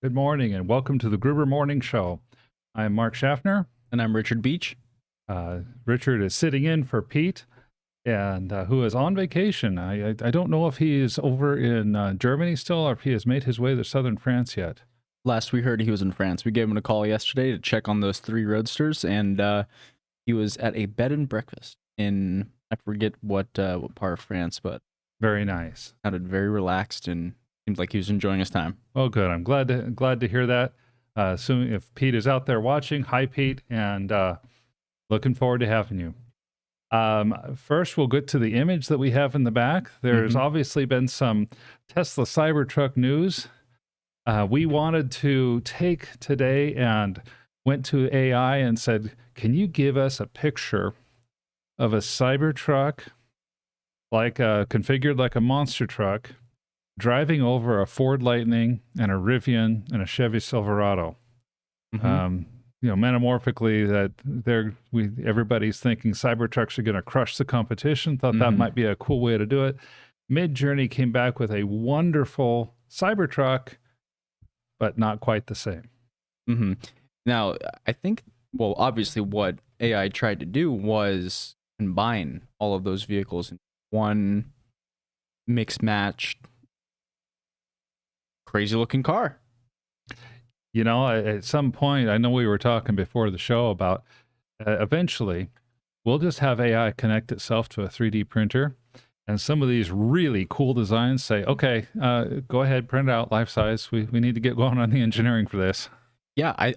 Good morning and welcome to the Gruber Morning Show. I'm Mark Schaffner. And I'm Richard Beach. Richard is sitting in for Pete, and who is on vacation. I don't know if he is over in Germany still or if he has made his way to southern France yet. Last we heard, he was in France. We gave him a call yesterday to check on those 3 roadsters, and he was at a bed and breakfast in, I forget what part of France, but Very nice. sounded very relaxed and seemed like he was enjoying his time. Oh, good. I'm glad to hear that. Soon, if Pete is out there watching, hi Pete, and looking forward to having you. First, we'll get to the image that we have in the back. There's obviously been some Tesla Cybertruck news. We wanted to take today and went to AI and said, can you give us a picture of a Cybertruck configured like a monster truck driving over a Ford Lightning and a Rivian and a Chevy Silverado? Metamorphically, that everybody's thinking Cybertrucks are going to crush the competition. Thought that might be a cool way to do it. Midjourney came back with a wonderful Cybertruck, but not quite the same. Now, I think, well, obviously what AI tried to do was combine all of those vehicles in one mixed-matched, crazy-looking car. You know, at some point, I know we were talking before the show about eventually we'll just have AI connect itself to a 3D printer, and some of these really cool designs say, okay, go ahead, print it out life size. We need to get going on the engineering for this. Yeah, I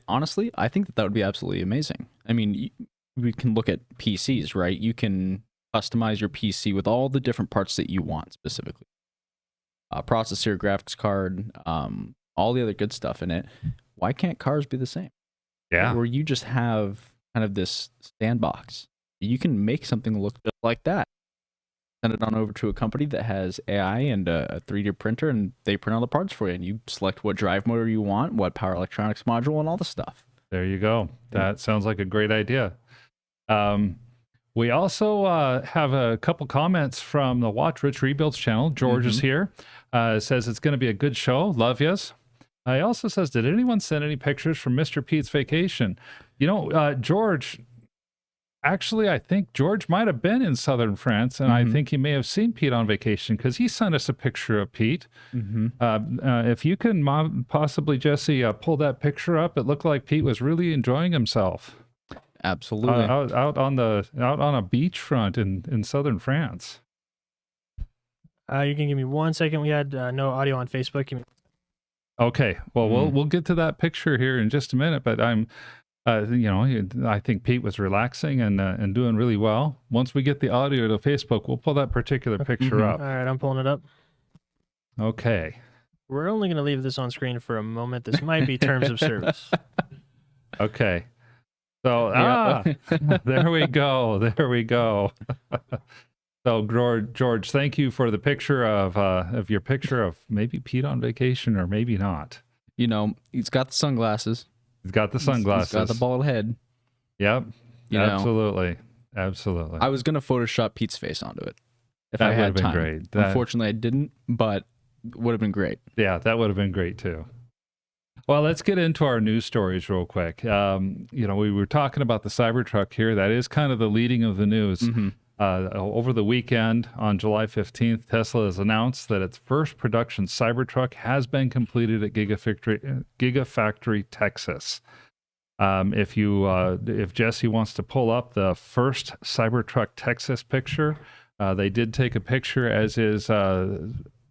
think that would be absolutely amazing. I mean, we can look at PCs, right? You can customize your PC with all the different parts that you want specifically. Processor, graphics card, all the other good stuff in it. Why can't cars be the same? Yeah. Where you just have kind of this sandbox. You can make something look just like that. Send it on over to a company that has AI and a 3D printer, and they print all the parts for you. And you select what drive motor you want, what power electronics module, and all the stuff. There you go. That sounds like a great idea. We also have a couple comments from the Watch Rich Rebuilds channel. George is here. Says it's going to be a good show. Love yous. He also says, did anyone send any pictures from Mr. Pete's vacation? You know, George, actually, I think George might have been in southern France, and I think he may have seen Pete on vacation because he sent us a picture of Pete. If you can possibly, Jesse, pull that picture up, it looked like Pete was really enjoying himself. Absolutely. Out on a beachfront in southern France. You can give me 1 second. We had no audio on Facebook. Okay. Well, we'll get to that picture here in just a minute. But I'm, I think Pete was relaxing and doing really well. Once we get the audio to Facebook, we'll pull that particular picture up. All right, I'm pulling it up. Okay. We're only going to leave this on screen for a moment. This might be terms of service. Okay. So, there we go. There we go. So, George, thank you for the picture of your picture of maybe Pete on vacation or maybe not. You know, he's got the sunglasses. He's got the sunglasses. He's got the bald head. Yep. Absolutely. Absolutely. I was going to Photoshop Pete's face onto it if That I had would have time. been great. Unfortunately, I didn't, but would have been great. Yeah, that would have been great too. Well, let's get into our news stories real quick. We were talking about the Cybertruck here. That is kind of the leading of the news. Over the weekend, on July 15th, Tesla has announced that its first production Cybertruck has been completed at Gigafactory, Texas. If Jesse wants to pull up the first Cybertruck Texas picture, they did take a picture, as is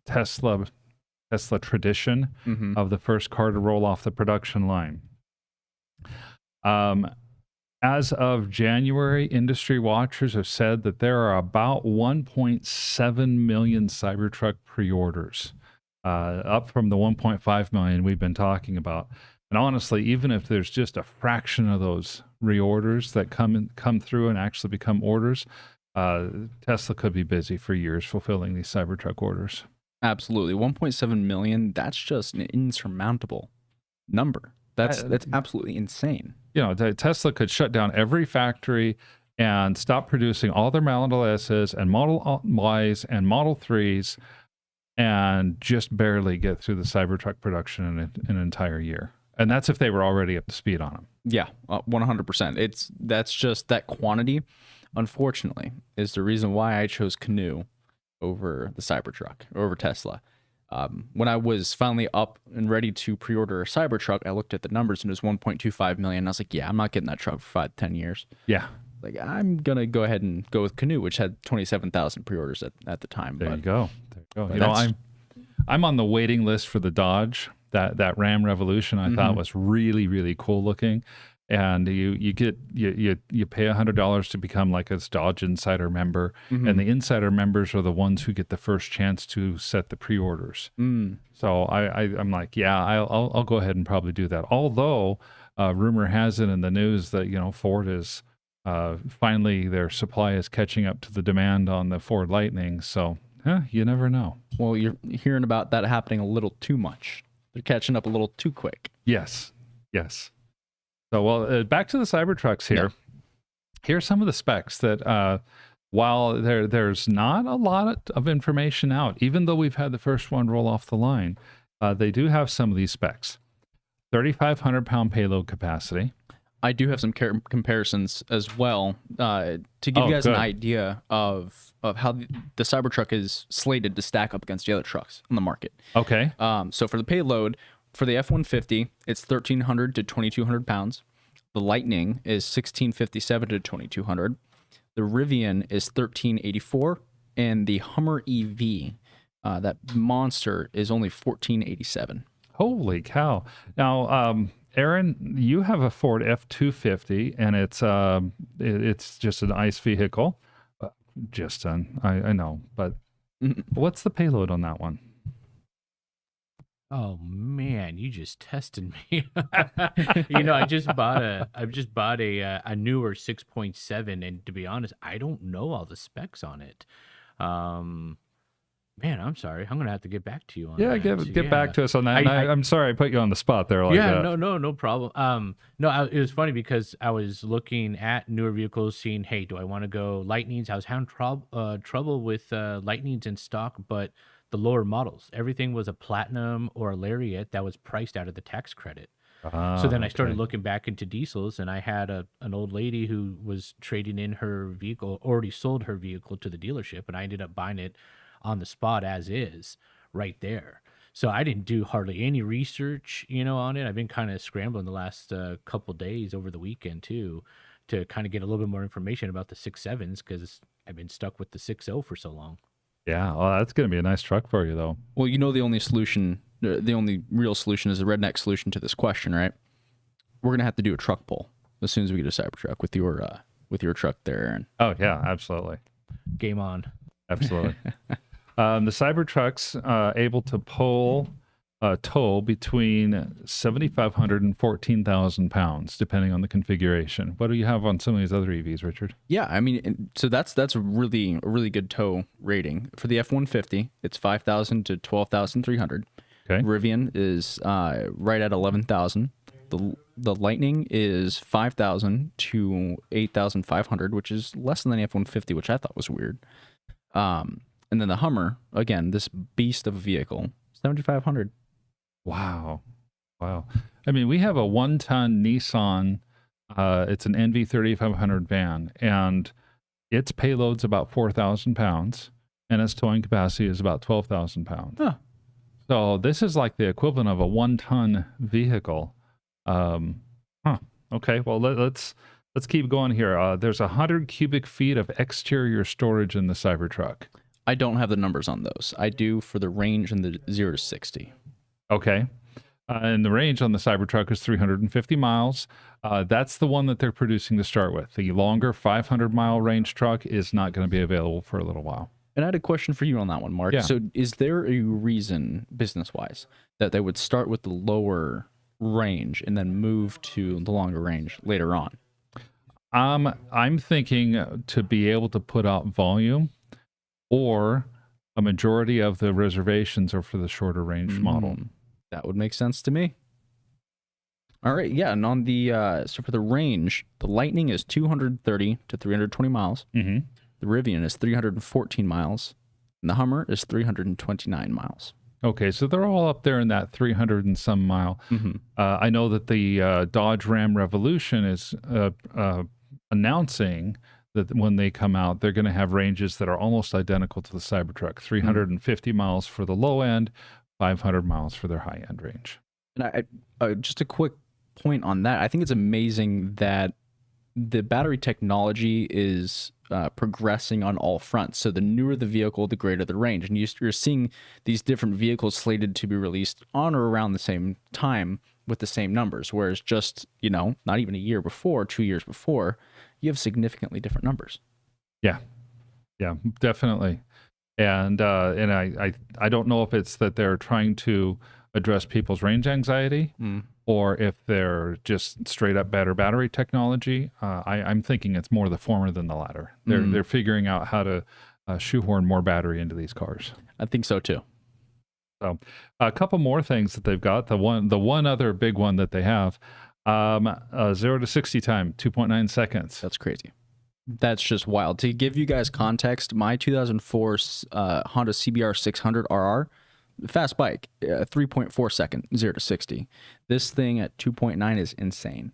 Tesla tradition of the first car to roll off the production line. As of January, industry watchers have said that there are about 1.7 million Cybertruck pre-orders, up from the 1.5 million we've been talking about. And honestly, even if there's just a fraction of those reorders that come through and actually become orders, Tesla could be busy for years fulfilling these Cybertruck orders. Absolutely. 1.7 million, that's just an insurmountable number. That's absolutely insane. You know, Tesla could shut down every factory and stop producing all their Model S's and Model Ys and Model 3s and just barely get through the Cybertruck production in an entire year. And that's if they were already up to speed on them. Yeah, 100%. That's just that quantity, unfortunately, is the reason why I chose Canoo over the Cybertruck, or over Tesla. When I was finally up and ready to pre-order a Cybertruck, I looked at the numbers and it was 1.25 million. I was like, yeah, I'm not getting that truck for 5-10 years. Yeah. Like, I'm going to go ahead and go with Canoo, which had 27,000 pre-orders at the time. There you go. You know, that's- I'm on the waiting list for the Dodge. That Ram Revolution I thought was really, really cool looking. And you pay $100 to become like a Dodge Insider member, and the Insider members are the ones who get the first chance to set the pre-orders. So I'm like, yeah, I'll go ahead and probably do that. Although rumor has it in the news that Ford is finally their supply is catching up to the demand on the Ford Lightning. So you never know. Well, you're hearing about that happening a little too much. They're catching up a little too quick. Yes. So, well, back to the Cybertrucks here. Yeah. Here's some of the specs that, while there's not a lot of information out, even though we've had the first one roll off the line, they do have some of these specs. 3,500-pound payload capacity. I do have some comparisons as well to give you guys an idea of how the Cybertruck is slated to stack up against the other trucks on the market. Okay. So for the payload, for the F-150, it's 1,300 to 2,200 pounds. The Lightning is 1,657 to 2,200. The Rivian is 1,384, and the Hummer EV, that monster, is only 1,487. Holy cow! Now, Aaron, you have a Ford F-250, and it's just an ICE vehicle. I know, but what's the payload on that one? Oh man, you just tested me. I just bought a newer 6.7, and to be honest, I don't know all the specs on it. Man, I'm sorry. I'm gonna have to get back to you on that. Get back to us on that. I'm sorry I put you on the spot there like that. No problem. It was funny because I was looking at newer vehicles, seeing, hey, do I want to go Lightnings? I was having trouble with Lightnings in stock, but the lower models, everything was a Platinum or a Lariat that was priced out of the tax credit. So then I started looking back into diesels, and I had an old lady who was trading in her vehicle, already sold her vehicle to the dealership, and I ended up buying it on the spot as is right there. So I didn't do hardly any research, on it. I've been kind of scrambling the last couple days over the weekend too, to kind of get a little bit more information about the 6.7s, because I've been stuck with the 6.0 for so long. Yeah, well, that's going to be a nice truck for you, though. Well, the only solution, the only real solution is a redneck solution to this question, right? We're going to have to do a truck poll as soon as we get a Cybertruck with your truck there, Aaron. Oh, yeah, absolutely. Game on. Absolutely. The Cybertruck's able to tow between 7,500 and 14,000 pounds, depending on the configuration. What do you have on some of these other EVs, Richard? Yeah, I mean, so that's a really good tow rating. For the F-150, it's 5,000 to 12,300. Okay. Rivian is right at 11,000. The Lightning is 5,000 to 8,500, which is less than the F-150, which I thought was weird. And then the Hummer, again, this beast of a vehicle, 7,500. Wow. I mean, we have a 1-ton Nissan. It's an NV 3500 van, and its payload's about 4,000 pounds, and its towing capacity is about 12,000 pounds. Huh. So this is like the equivalent of a 1-ton vehicle. Okay. Well, let's keep going here. There's 100 cubic feet of exterior storage in the Cybertruck. I don't have the numbers on those. I do for the range and the 0 to 60. Okay. And the range on the Cybertruck is 350 miles. That's the one that they're producing to start with. The longer 500-mile range truck is not going to be available for a little while. And I had a question for you on that one, Mark. Yeah. So is there a reason, business-wise, that they would start with the lower range and then move to the longer range later on? I'm thinking to be able to put out volume, or a majority of the reservations are for the shorter range model. That would make sense to me. All right, yeah, and on the so for the range, the Lightning is 230 to 320 miles. Mm-hmm. The Rivian is 314 miles. And the Hummer is 329 miles. Okay, so they're all up there in that 300 and some mile. I know that the Dodge Ram Revolution is announcing that when they come out, they're going to have ranges that are almost identical to the Cybertruck, 350 miles for the low end, 500 miles for their high end range. And just a quick point on that. I think it's amazing that the battery technology is progressing on all fronts. So the newer the vehicle, the greater the range. And you're seeing these different vehicles slated to be released on or around the same time with the same numbers. Whereas just, not even a year before, 2 years before, you have significantly different numbers. Yeah, definitely. And I don't know if it's that they're trying to address people's range anxiety or if they're just straight up better battery technology. I'm thinking it's more the former than the latter. They're figuring out how to shoehorn more battery into these cars. I think so too. So a couple more things that they've got. The one other big one that they have, 0 to 60 time, 2.9 seconds. That's crazy. That's just wild. To give you guys context, my 2004 Honda CBR 600 RR, fast bike, 3.4 second, 0 to 60. This thing at 2.9 is insane.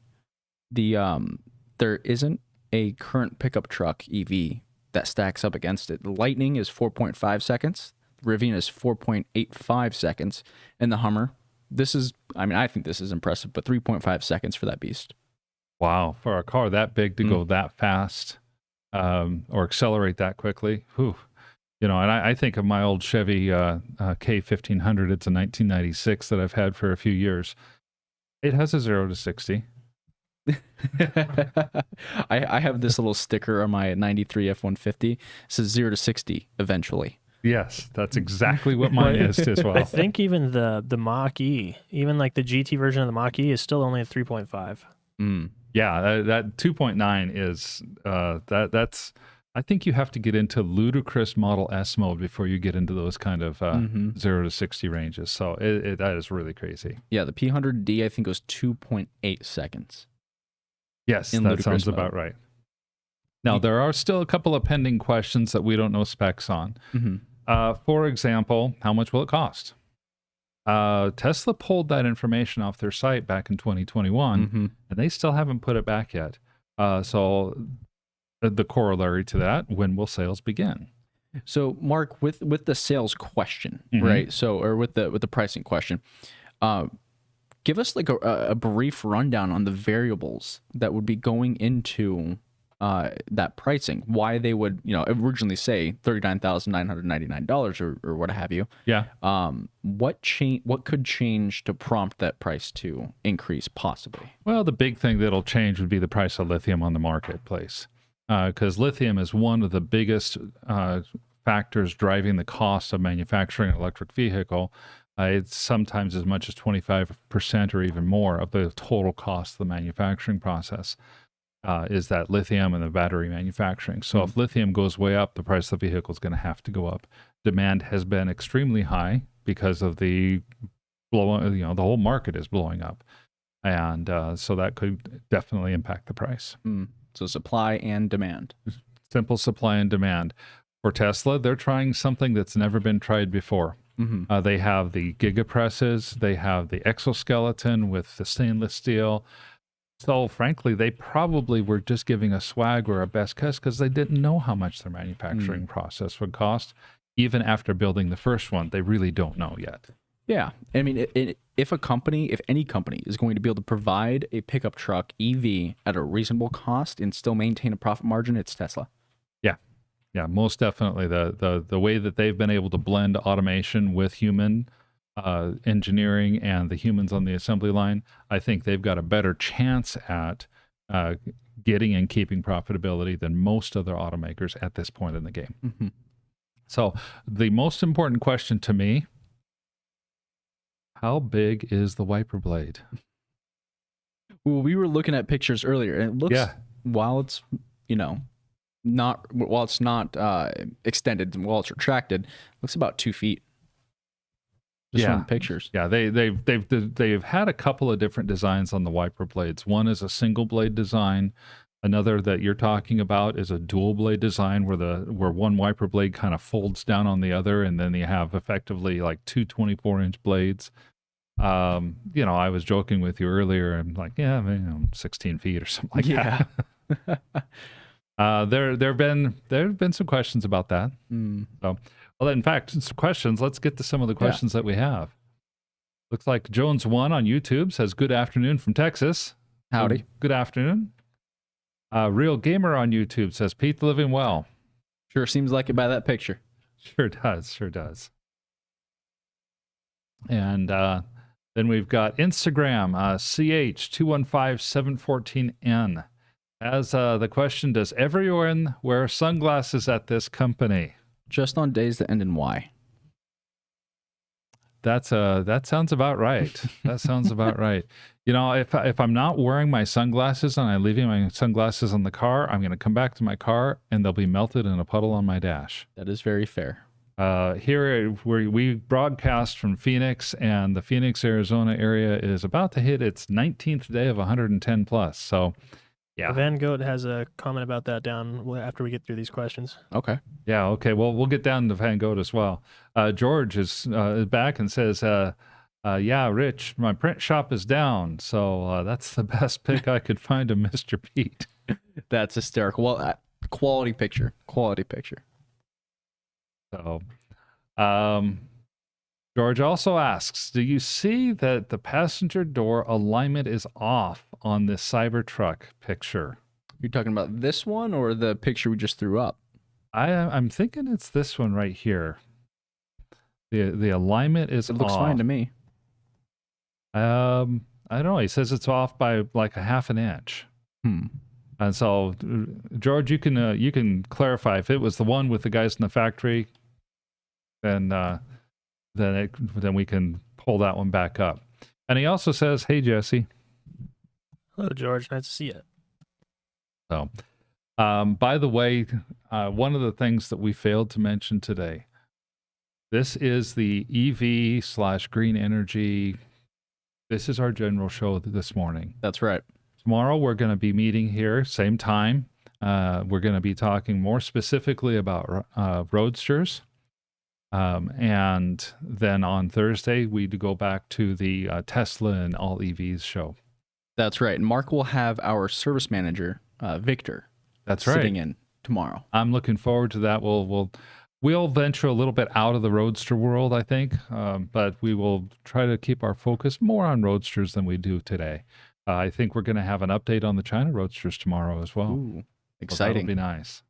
There isn't a current pickup truck EV that stacks up against it. The Lightning is 4.5 seconds. The Rivian is 4.85 seconds. And the Hummer, I think this is impressive, but 3.5 seconds for that beast. Wow, for a car that big to go that fast or accelerate that quickly. Whew. And I think of my old Chevy K1500. It's a 1996 that I've had for a few years. It has a 0 to 60. I have this little sticker on my 93 F-150. It says 0 to 60 eventually. Yes, that's exactly what mine is as well. I think even the Mach-E, even like the GT version of the Mach-E is still only at 3.5. Yeah, that 2.9 is that's. I think you have to get into ludicrous Model S mode before you get into those kind of 0 to 60 ranges. So that is really crazy. Yeah, the P100D I think was 2.8 seconds. Yes, that sounds about right. Now, there are still a couple of pending questions that we don't know specs on. For example, how much will it cost? Tesla pulled that information off their site back in 2021, and they still haven't put it back yet. So the corollary to that, when will sales begin? So, Mark, with the sales question, right? So, or with the pricing question, give us like a brief rundown on the variables that would be going into that pricing. Why they would, originally say $39,999 or what have you. Yeah. What could change to prompt that price to increase possibly? Well, the big thing that'll change would be the price of lithium on the marketplace, because lithium is one of the biggest factors driving the cost of manufacturing an electric vehicle. It's sometimes as much as 25% or even more of the total cost of the manufacturing process. Is that lithium and the battery manufacturing. So if lithium goes way up, the price of the vehicle is going to have to go up. Demand has been extremely high because of the the whole market is blowing up. And so that could definitely impact the price. So supply and demand. Simple supply and demand. For Tesla, they're trying something that's never been tried before. They have the gigapresses, they have the exoskeleton with the stainless steel. So frankly, they probably were just giving a swag or a best guess because they didn't know how much their manufacturing process would cost. Even after building the first one, they really don't know yet. Yeah. I mean, if any company is going to be able to provide a pickup truck EV at a reasonable cost and still maintain a profit margin, it's Tesla. Yeah, most definitely. The way that they've been able to blend automation with human engineering and the humans on the assembly line, I think they've got a better chance at getting and keeping profitability than most other automakers at this point in the game. So the most important question to me, how big is the wiper blade? Well, we were looking at pictures earlier, and it looks, while it's, not extended, while it's retracted, it looks about 2 feet. Just from the pictures. Yeah, they've had a couple of different designs on the wiper blades. One is a single blade design. Another that you're talking about is a dual blade design where one wiper blade kind of folds down on the other, and then you have effectively like two 24-inch blades. You know, I was joking with you earlier. I'm like, yeah, I mean, 16 feet or something like that. There have been some questions about that. So, well, in fact, some questions. Let's get to some of the questions that we have. Looks like Jones1 on YouTube says, "Good afternoon from Texas." Howdy. Good afternoon. Real Gamer on YouTube says, "Pete, living well." Sure seems like it by that picture. Sure does. Sure does. And then we've got Instagram, CH215714N. As the question, does everyone wear sunglasses at this company? Just on days that end in Y. That sounds about right. That sounds about right. You know, if I'm not wearing my sunglasses and I'm leaving my sunglasses in the car, I'm going to come back to my car and they'll be melted in a puddle on my dash. That is very fair. Here we broadcast from Phoenix, and the Phoenix, Arizona area is about to hit its 19th day of 110 plus. So, yeah. Van Goat has a comment about that down after we get through these questions. Okay. Yeah. Okay. Well, we'll get down to Van Goat as well. George is back and says, "Yeah, Rich, my print shop is down, so that's the best pick I could find of Mr. Pete." That's hysterical. Well, quality picture. Quality picture. So, George also asks, "Do you see that the passenger door alignment is off on this Cybertruck picture?" You're talking about this one or the picture we just threw up? I'm thinking it's this one right here. The alignment is It looks off. fine to me. I don't know. He says it's off by like a half an inch. And so, George, you can clarify if it was the one with the guys in the factory. Then we can pull that one back up. And he also says, "Hey, Jesse." Hello, George. Nice to see you. So, by the way, one of the things that we failed to mention today, this is the EV/green energy. This is our general show this morning. That's right. Tomorrow, we're going to be meeting here, same time. We're going to be talking more specifically about roadsters. And then on Thursday, we go back to the Tesla and all EVs show. That's right. And Mark will have our service manager, Victor, That's right. sitting in tomorrow. I'm looking forward to that. We'll venture a little bit out of the roadster world, I think, but we will try to keep our focus more on roadsters than we do today. I think we're going to have an update on the China roadsters tomorrow as well. Ooh, So exciting. that'll be nice.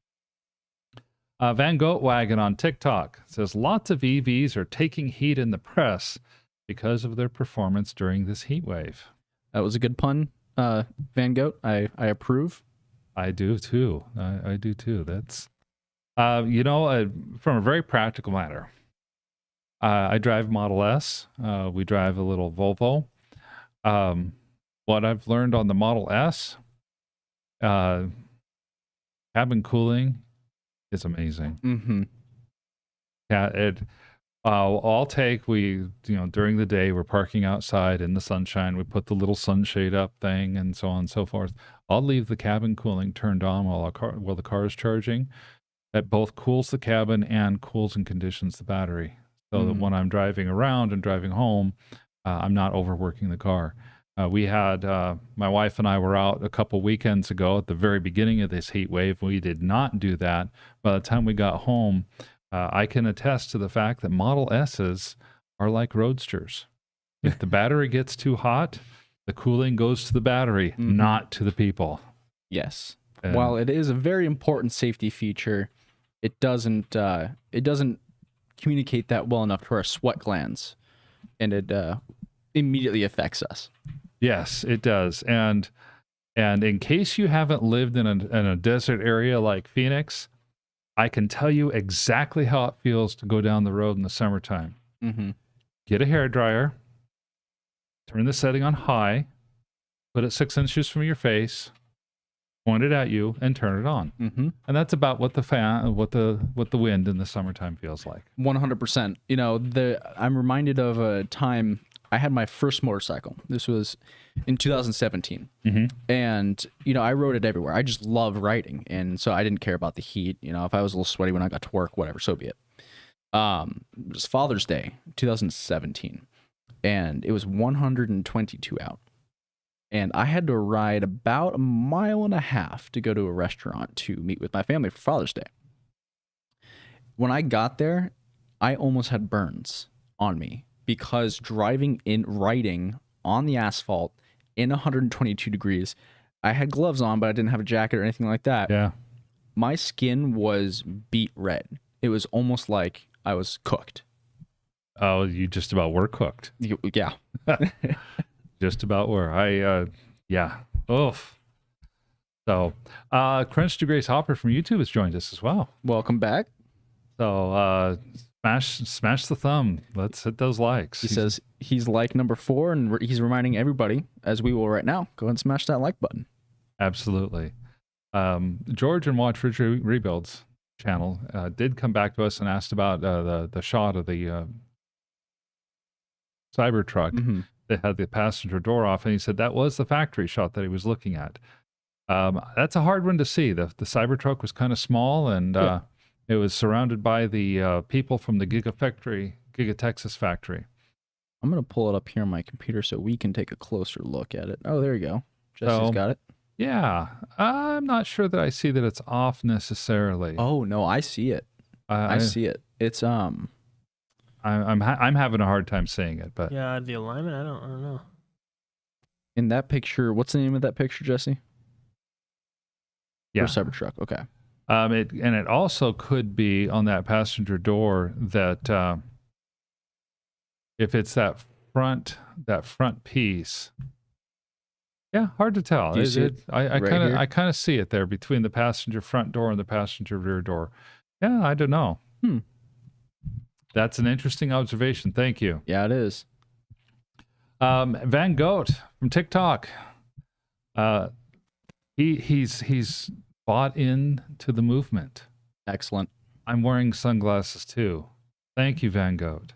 Van Goatwagon on TikTok says, "Lots of EVs are taking heat in the press because of their performance during this heat wave." That was a good pun, Van Goat. I approve. I do too. I do too. That's, from a very practical matter. I drive Model S. We drive a little Volvo. What I've learned on the Model S, cabin cooling is amazing. Mm-hmm. Yeah, I'll take, during the day, we're parking outside in the sunshine. We put the little sunshade up thing and so on and so forth. I'll leave the cabin cooling turned on while the car is charging. That both cools the cabin and cools and conditions the battery. So that when I'm driving around and driving home, I'm not overworking the car. We had, my wife and I were out a couple weekends ago at the very beginning of this heat wave. We did not do that. By the time we got home, I can attest to the fact that Model S's are like roadsters. If the battery gets too hot, the cooling goes to the battery, not to the people. Yes. And While it is a very important safety feature, it doesn't communicate that well enough to our sweat glands, and it immediately affects us. Yes, it does. And in case you haven't lived in a desert area like Phoenix, I can tell you exactly how it feels to go down the road in the summertime. Get a hairdryer, turn the setting on high, put it 6 inches from your face, point it at you, and turn it on. And that's about what the wind in the summertime feels like. 100%. I'm reminded of a time I had my first motorcycle. This was in 2017. Mhm. And, I rode it everywhere. I just love riding. And so I didn't care about the heat. If I was a little sweaty when I got to work, whatever, so be it. It was Father's Day, 2017. And it was 122 out. And I had to ride about 1.5 miles to go to a restaurant to meet with my family for Father's Day. When I got there, I almost had burns on me because riding on the asphalt in 122 degrees, I had gloves on, but I didn't have a jacket or anything like that. Yeah. My skin was beet red. It was almost like I was cooked. Oh, you just about were cooked. Yeah. Just about were. Yeah. Oof. So, Crunch to Grace Hopper from YouTube has joined us as well. Welcome back. So, smash the thumb. Let's hit those likes. He says he's like number 4, and he's reminding everybody, as we will right now, go ahead and smash that like button. Absolutely. George and Watch Rebuilds channel did come back to us and asked about the shot of the Cybertruck that had the passenger door off, and he said that was the factory shot that he was looking at. That's a hard one to see. The Cybertruck was kind of small, and it was surrounded by the people from the Giga Texas factory. I'm going to pull it up here on my computer so we can take a closer look at it. Oh, there you go. Jesse's got it. Yeah. I'm not sure that I see that it's off necessarily. Oh, no, I see it. I see it. It's I'm having a hard time seeing it, but Yeah, the alignment, I don't know. in that picture. What's the name of that picture, Jesse? yeah. Or Cybertruck. Okay. It also could be on that passenger door that if it's that front piece. Yeah, hard to tell. Do you see it I kind of see it there between the passenger front door and the passenger rear door. Yeah, I don't know. That's an interesting observation. Thank you. Yeah, it is. Van Goat from TikTok. He's bought into the movement. Excellent. I'm wearing sunglasses too. Thank you, Van Goat.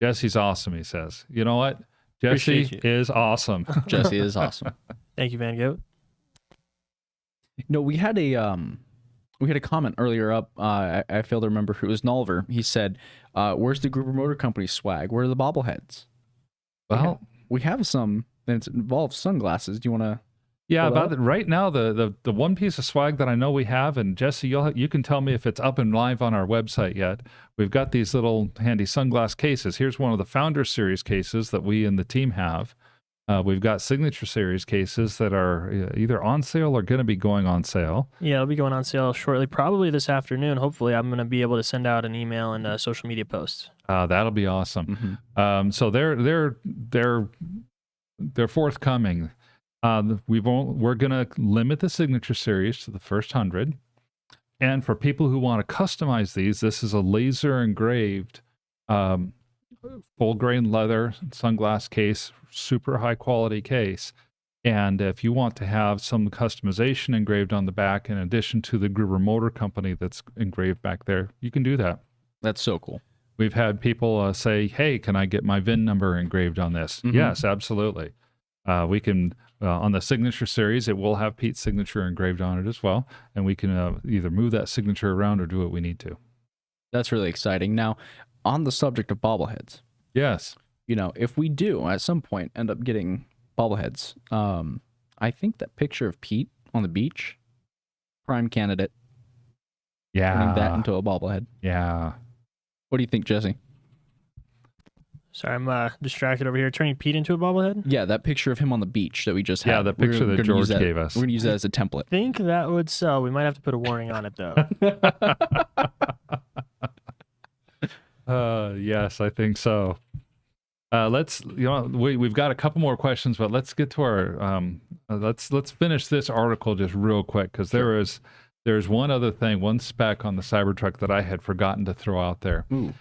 Jesse's awesome, he says. You know what? Jesse Appreciate you. is awesome. Jesse is awesome. Thank you, Van Goat. No, we had a comment earlier up. I failed to remember who it was. Nolver. He said, "Where's the Gruber Motor Company swag? Where are the bobbleheads?" Well, we have some that involve sunglasses. Do you want to? yeah, pull about up? right now, the one piece of swag that I know we have, and Jesse, you can tell me if it's up and live on our website yet. We've got these little handy sunglass cases. Here's one of the Founder Series cases that we and the team have. We've got Signature Series cases that are either on sale or going to be going on sale. Yeah, it'll be going on sale shortly, probably this afternoon. Hopefully, I'm going to be able to send out an email and a social media post. That'll be awesome. Mm-hmm. So they're forthcoming. We're going to limit the Signature Series to the first 100. And for people who want to customize these, this is a laser engraved full grain leather sunglass case, super high quality case. And if you want to have some customization engraved on the back, in addition to the Gruber Motor Company that's engraved back there, you can do that. That's so cool. We've had people say, "Hey, can I get my VIN number engraved on this?" Mm-hmm. Yes, absolutely. We can, on the Signature Series, it will have Pete's signature engraved on it as well. And we can either move that signature around or do what we need to. That's really exciting. Now, on the subject of bobbleheads, Yes. if we do at some point end up getting bobbleheads, I think that picture of Pete on the beach, prime candidate, turning that into a bobblehead. Yeah. What do you think, Jesse? Sorry, I'm distracted over here. Turning Pete into a bobblehead? Yeah, that picture of him on the beach that we just had. Yeah, the We're picture that gonna George use that- gave us. We're going to use that as a template. I think that would sell. We might have to put a warning on it, though. Yes, I think so. We've got a couple more questions, but let's get to our let's finish this article just real quick, because there's one other thing, one spec on the Cybertruck that I had forgotten to throw out there. Ooh.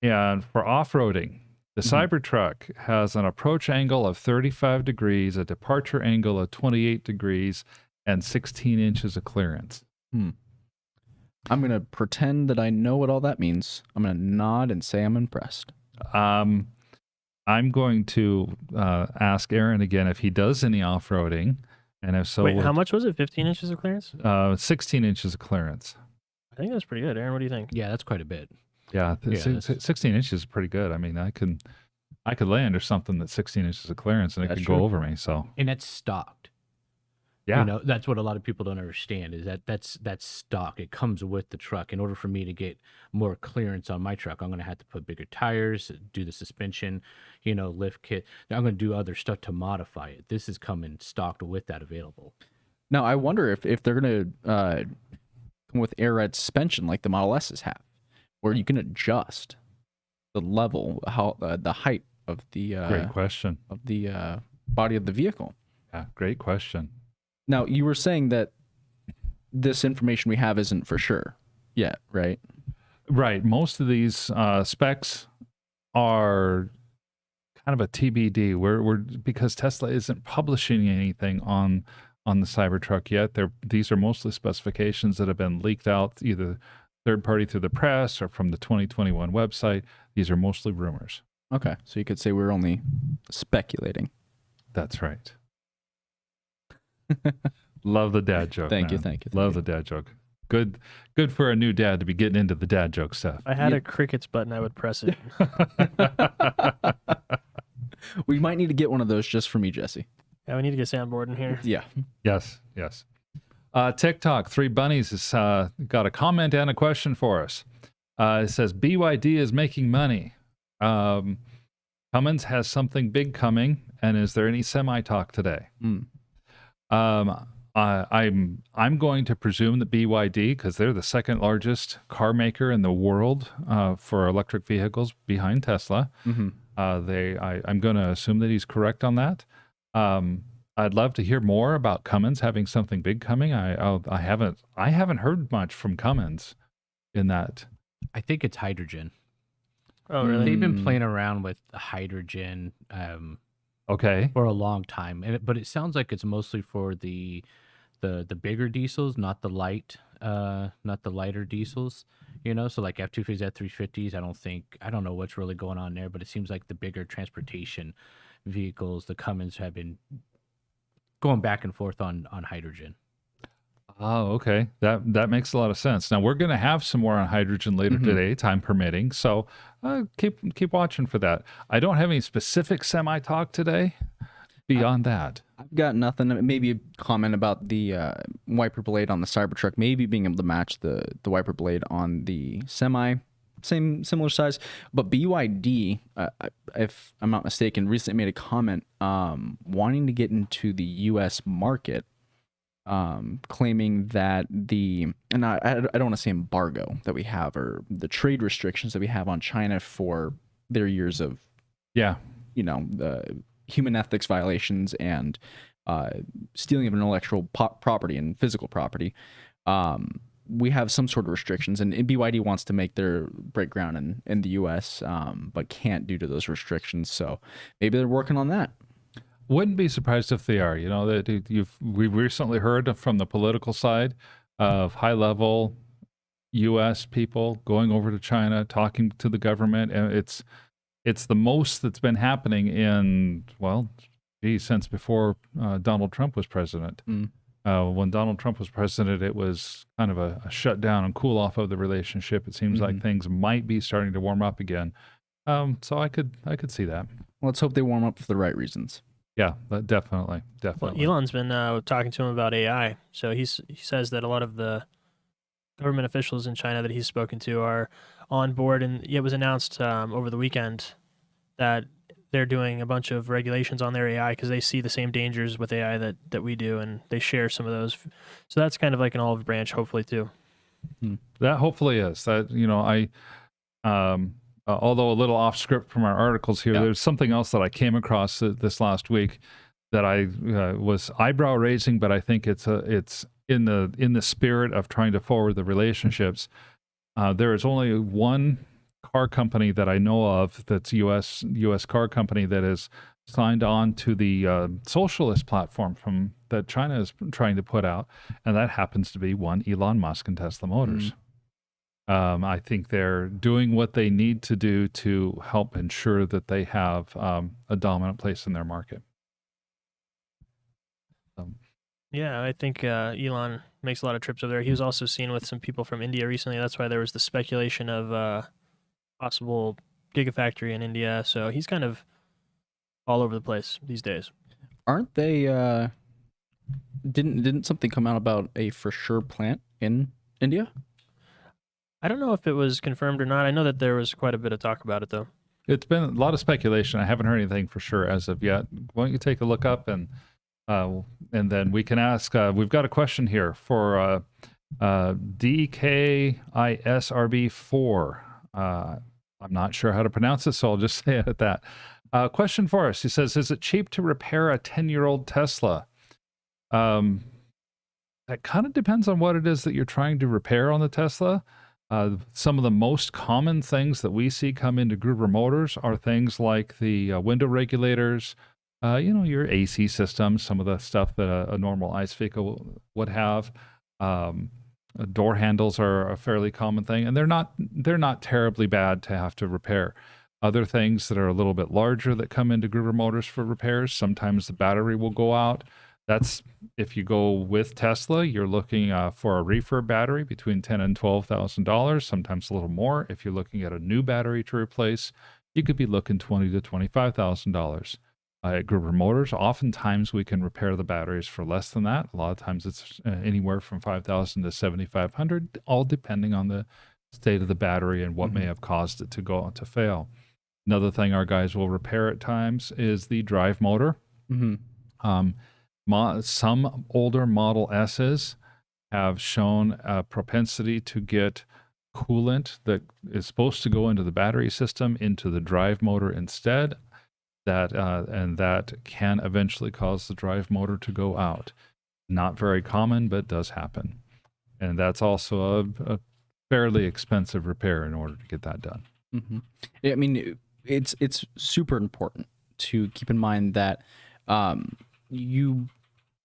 And for off-roading, the Cybertruck has an approach angle of 35 degrees, a departure angle of 28 degrees, and 16 inches of clearance. I'm going to pretend that I know what all that means. I'm going to nod and say I'm impressed. I'm going to ask Aaron again if he does any off-roading, and if so, Wait, how much was it? 15 inches of clearance? 16 inches of clearance. I think that's pretty good. Aaron, what do you think? Yeah, that's quite a bit. Yeah, Yeah, that's- 16 inches is pretty good. I mean, I could lay under something that's 16 inches of clearance, and it That's could true. go over me. So And that's stocked. yeah, You know, that's what a lot of people don't understand is that's stock. It comes with the truck. In order for me to get more clearance on my truck, I'm going to have to put bigger tires, do the suspension, lift kit. I'm going to do other stuff to modify it. This is coming stocked with that available. Now, I wonder if they're going to come with air ride suspension like the Model S's have, where you can adjust the level, the height of the great question. body of the vehicle. Yeah, great question. Now, you were saying that this information we have isn't for sure yet, right? Right. Most of these specs are kind of a TBD. We're because Tesla isn't publishing anything on the Cybertruck yet. These are mostly specifications that have been leaked out either third party through the press or from the 2021 website. These are mostly rumors. Okay, so you could say we're only speculating. That's right. Love the dad joke. Thank you, man. thank you, thank Love you. the dad joke. Good for a new dad to be getting into the dad joke stuff. If I had Yeah. a crickets button, I would press it. We might need to get one of those just for me, Jesse. Yeah, we need to get soundboard in here. Yeah. Yes. TikTok 3 Bunnies has got a comment and a question for us. It says BYD is making money. Cummins has something big coming, and is there any semi talk today? I'm going to presume that BYD, because they're the second largest car maker in the world for electric vehicles behind Tesla. Mm-hmm. I'm going to assume that he's correct on that. I'd love to hear more about Cummins having something big coming. I haven't heard much from Cummins in that. I think it's hydrogen. Oh, really? They've been playing around with hydrogen Okay. for a long time, but it sounds like it's mostly for the bigger diesels, not the lighter diesels. So like F-250s, F-350s. I don't know what's really going on there, but it seems like the bigger transportation vehicles, the Cummins have been going back and forth on hydrogen. Oh, okay. That makes a lot of sense. Now we're going to have some more on hydrogen later today, time permitting. So keep watching for that. I don't have any specific semi talk today. Beyond that, I've got nothing. Maybe a comment about the wiper blade on the Cybertruck, maybe being able to match the wiper blade on the semi, similar size. But BYD, if I'm not mistaken, recently made a comment wanting to get into the U.S. market, claiming that and I don't want to say embargo that we have or the trade restrictions that we have on China for their years of the human ethics violations and stealing of intellectual property and physical property. We have some sort of restrictions, and BYD wants to make their break ground in the U.S., but can't due to those restrictions. So maybe they're working on that. wouldn't be surprised if they are. We've recently heard from the political side of high-level U.S. people going over to China, talking to the government, and it's the most that's been happening since before Donald Trump was president. When Donald Trump was president, it was kind of a shutdown and cool off of the relationship. It seems like things might be starting to warm up again. So I could see that. Let's hope they warm up for the right reasons. Yeah, definitely. Well, Elon's been talking to him about AI. So he says that a lot of the government officials in China that he's spoken to are on board, and it was announced over the weekend that they're doing a bunch of regulations on their AI because they see the same dangers with AI that we do, and they share some of those. So that's kind of like an olive branch, hopefully, too. That hopefully is. Although a little off script from our articles here, there's something else that I came across this last week that I was eyebrow raising, but I think it's in the spirit of trying to forward the relationships. There is only one car company that I know of that's U.S. car company that is signed on to the socialist platform that China is trying to put out, and that happens to be one Elon Musk and Tesla Motors. I think they're doing what they need to do to help ensure that they have a dominant place in their market. Yeah, I think Elon makes a lot of trips over there. He was also seen with some people from India recently. That's why there was the speculation of possible gigafactory in India. So he's kind of all over the place these days. Aren't they? Didn't something come out about a for sure plant in India? I don't know if it was confirmed or not. I know that there was quite a bit of talk about it, though. It's been a lot of speculation. I haven't heard anything for sure as of yet. Why don't you take a look up and then we can ask. We've got a question here for DKISRB4. I'm not sure how to pronounce it, so I'll just say it at that. Question for us. He says, is it cheap to repair a 10-year-old Tesla? That kind of depends on what it is that you're trying to repair on the Tesla. Some of the most common things that we see come into Gruber Motors are things like the window regulators, your AC systems, some of the stuff that a normal ICE vehicle would have. Door handles are a fairly common thing, and they're not terribly bad to have to repair. Other things that are a little bit larger that come into Gruber Motors for repairs, sometimes the battery will go out. That's if you go with Tesla, you're looking for a refurb battery between $10,000 and $12,000, sometimes a little more. If you're looking at a new battery to replace, you could be looking $20,000 to $25,000. At Gruber Motors, oftentimes we can repair the batteries for less than that. A lot of times it's anywhere from $5,000 to $7,500, all depending on the state of the battery and what may have caused it to fail. Another thing our guys will repair at times is the drive motor. Some older Model S's have shown a propensity to get coolant that is supposed to go into the battery system into the drive motor instead. And that can eventually cause the drive motor to go out. Not very common, but does happen. And that's also a fairly expensive repair in order to get that done. I mean, it's super important to keep in mind that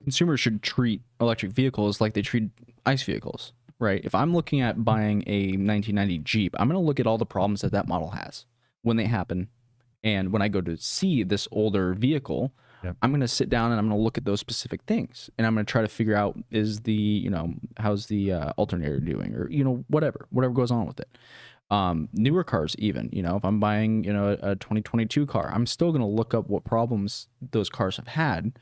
consumers should treat electric vehicles like they treat ICE vehicles, right? If I'm looking at buying a 1990 Jeep, I'm going to look at all the problems that model has when they happen. And when I go to see this older vehicle, I'm going to sit down and I'm going to look at those specific things. And I'm going to try to figure out, how's the alternator doing? Or, whatever goes on with it. Newer cars even, if I'm buying, a 2022 car, I'm still going to look up what problems those cars have had.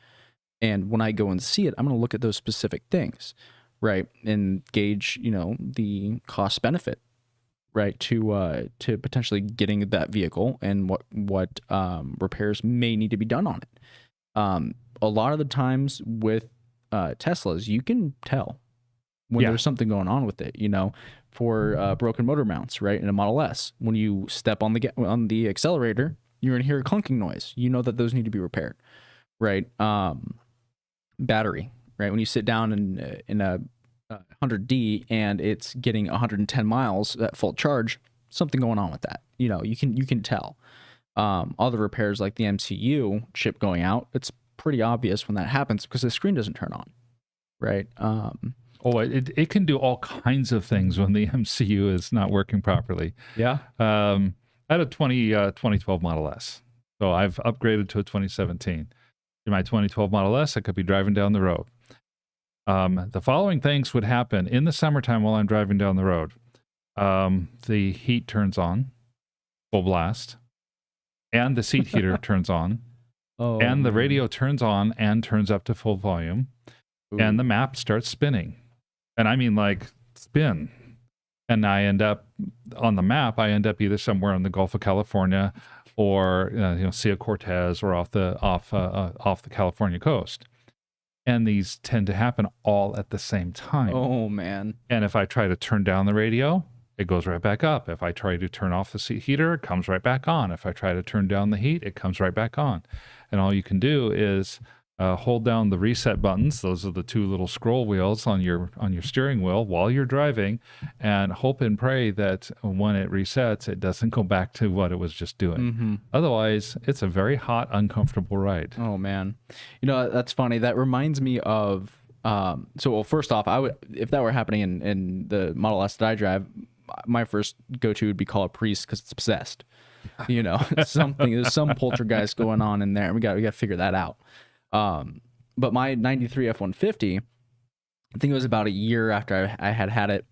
And when I go and see it, I'm going to look at those specific things, right? And gauge, the cost benefit, right? To potentially getting that vehicle and what repairs may need to be done on it. A lot of the times with Teslas, you can tell when there's something going on with it, for broken motor mounts, right? In a Model S, when you step on the accelerator, you're going to hear a clunking noise. You know that those need to be repaired, right? Battery, right? When you sit down in a 100D and it's getting 110 miles at full charge, something going on with that. You can tell. Other repairs like the MCU chip going out, it's pretty obvious when that happens because the screen doesn't turn on, right? It can do all kinds of things when the MCU is not working properly. Yeah. I had a 2012 Model S, so I've upgraded to a 2017. In my 2012 Model S, I could be driving down the road. The following things would happen in the summertime while I'm driving down the road. The heat turns on, full blast, and the seat heater turns on, and the radio turns on and turns up to full volume, and the map starts spinning. And I mean like spin. And I end up on the map, either somewhere in the Gulf of California or Sea Cortez or off the California coast. And these tend to happen all at the same time. Oh, man. And if I try to turn down the radio, it goes right back up. If I try to turn off the seat heater, it comes right back on. If I try to turn down the heat, it comes right back on. And all you can do is hold down the reset buttons. Those are the two little scroll wheels on your steering wheel while you're driving, and hope and pray that when it resets, it doesn't go back to what it was just doing. Otherwise, it's a very hot, uncomfortable ride. Oh, man. That's funny. That reminds me of, first off, if that were happening in the Model S that I drive, my first go-to would be call a priest because it's possessed. You know, there's some poltergeist going on in there. We got to figure that out. But my 93 F-150, I think it was about a year after I had it,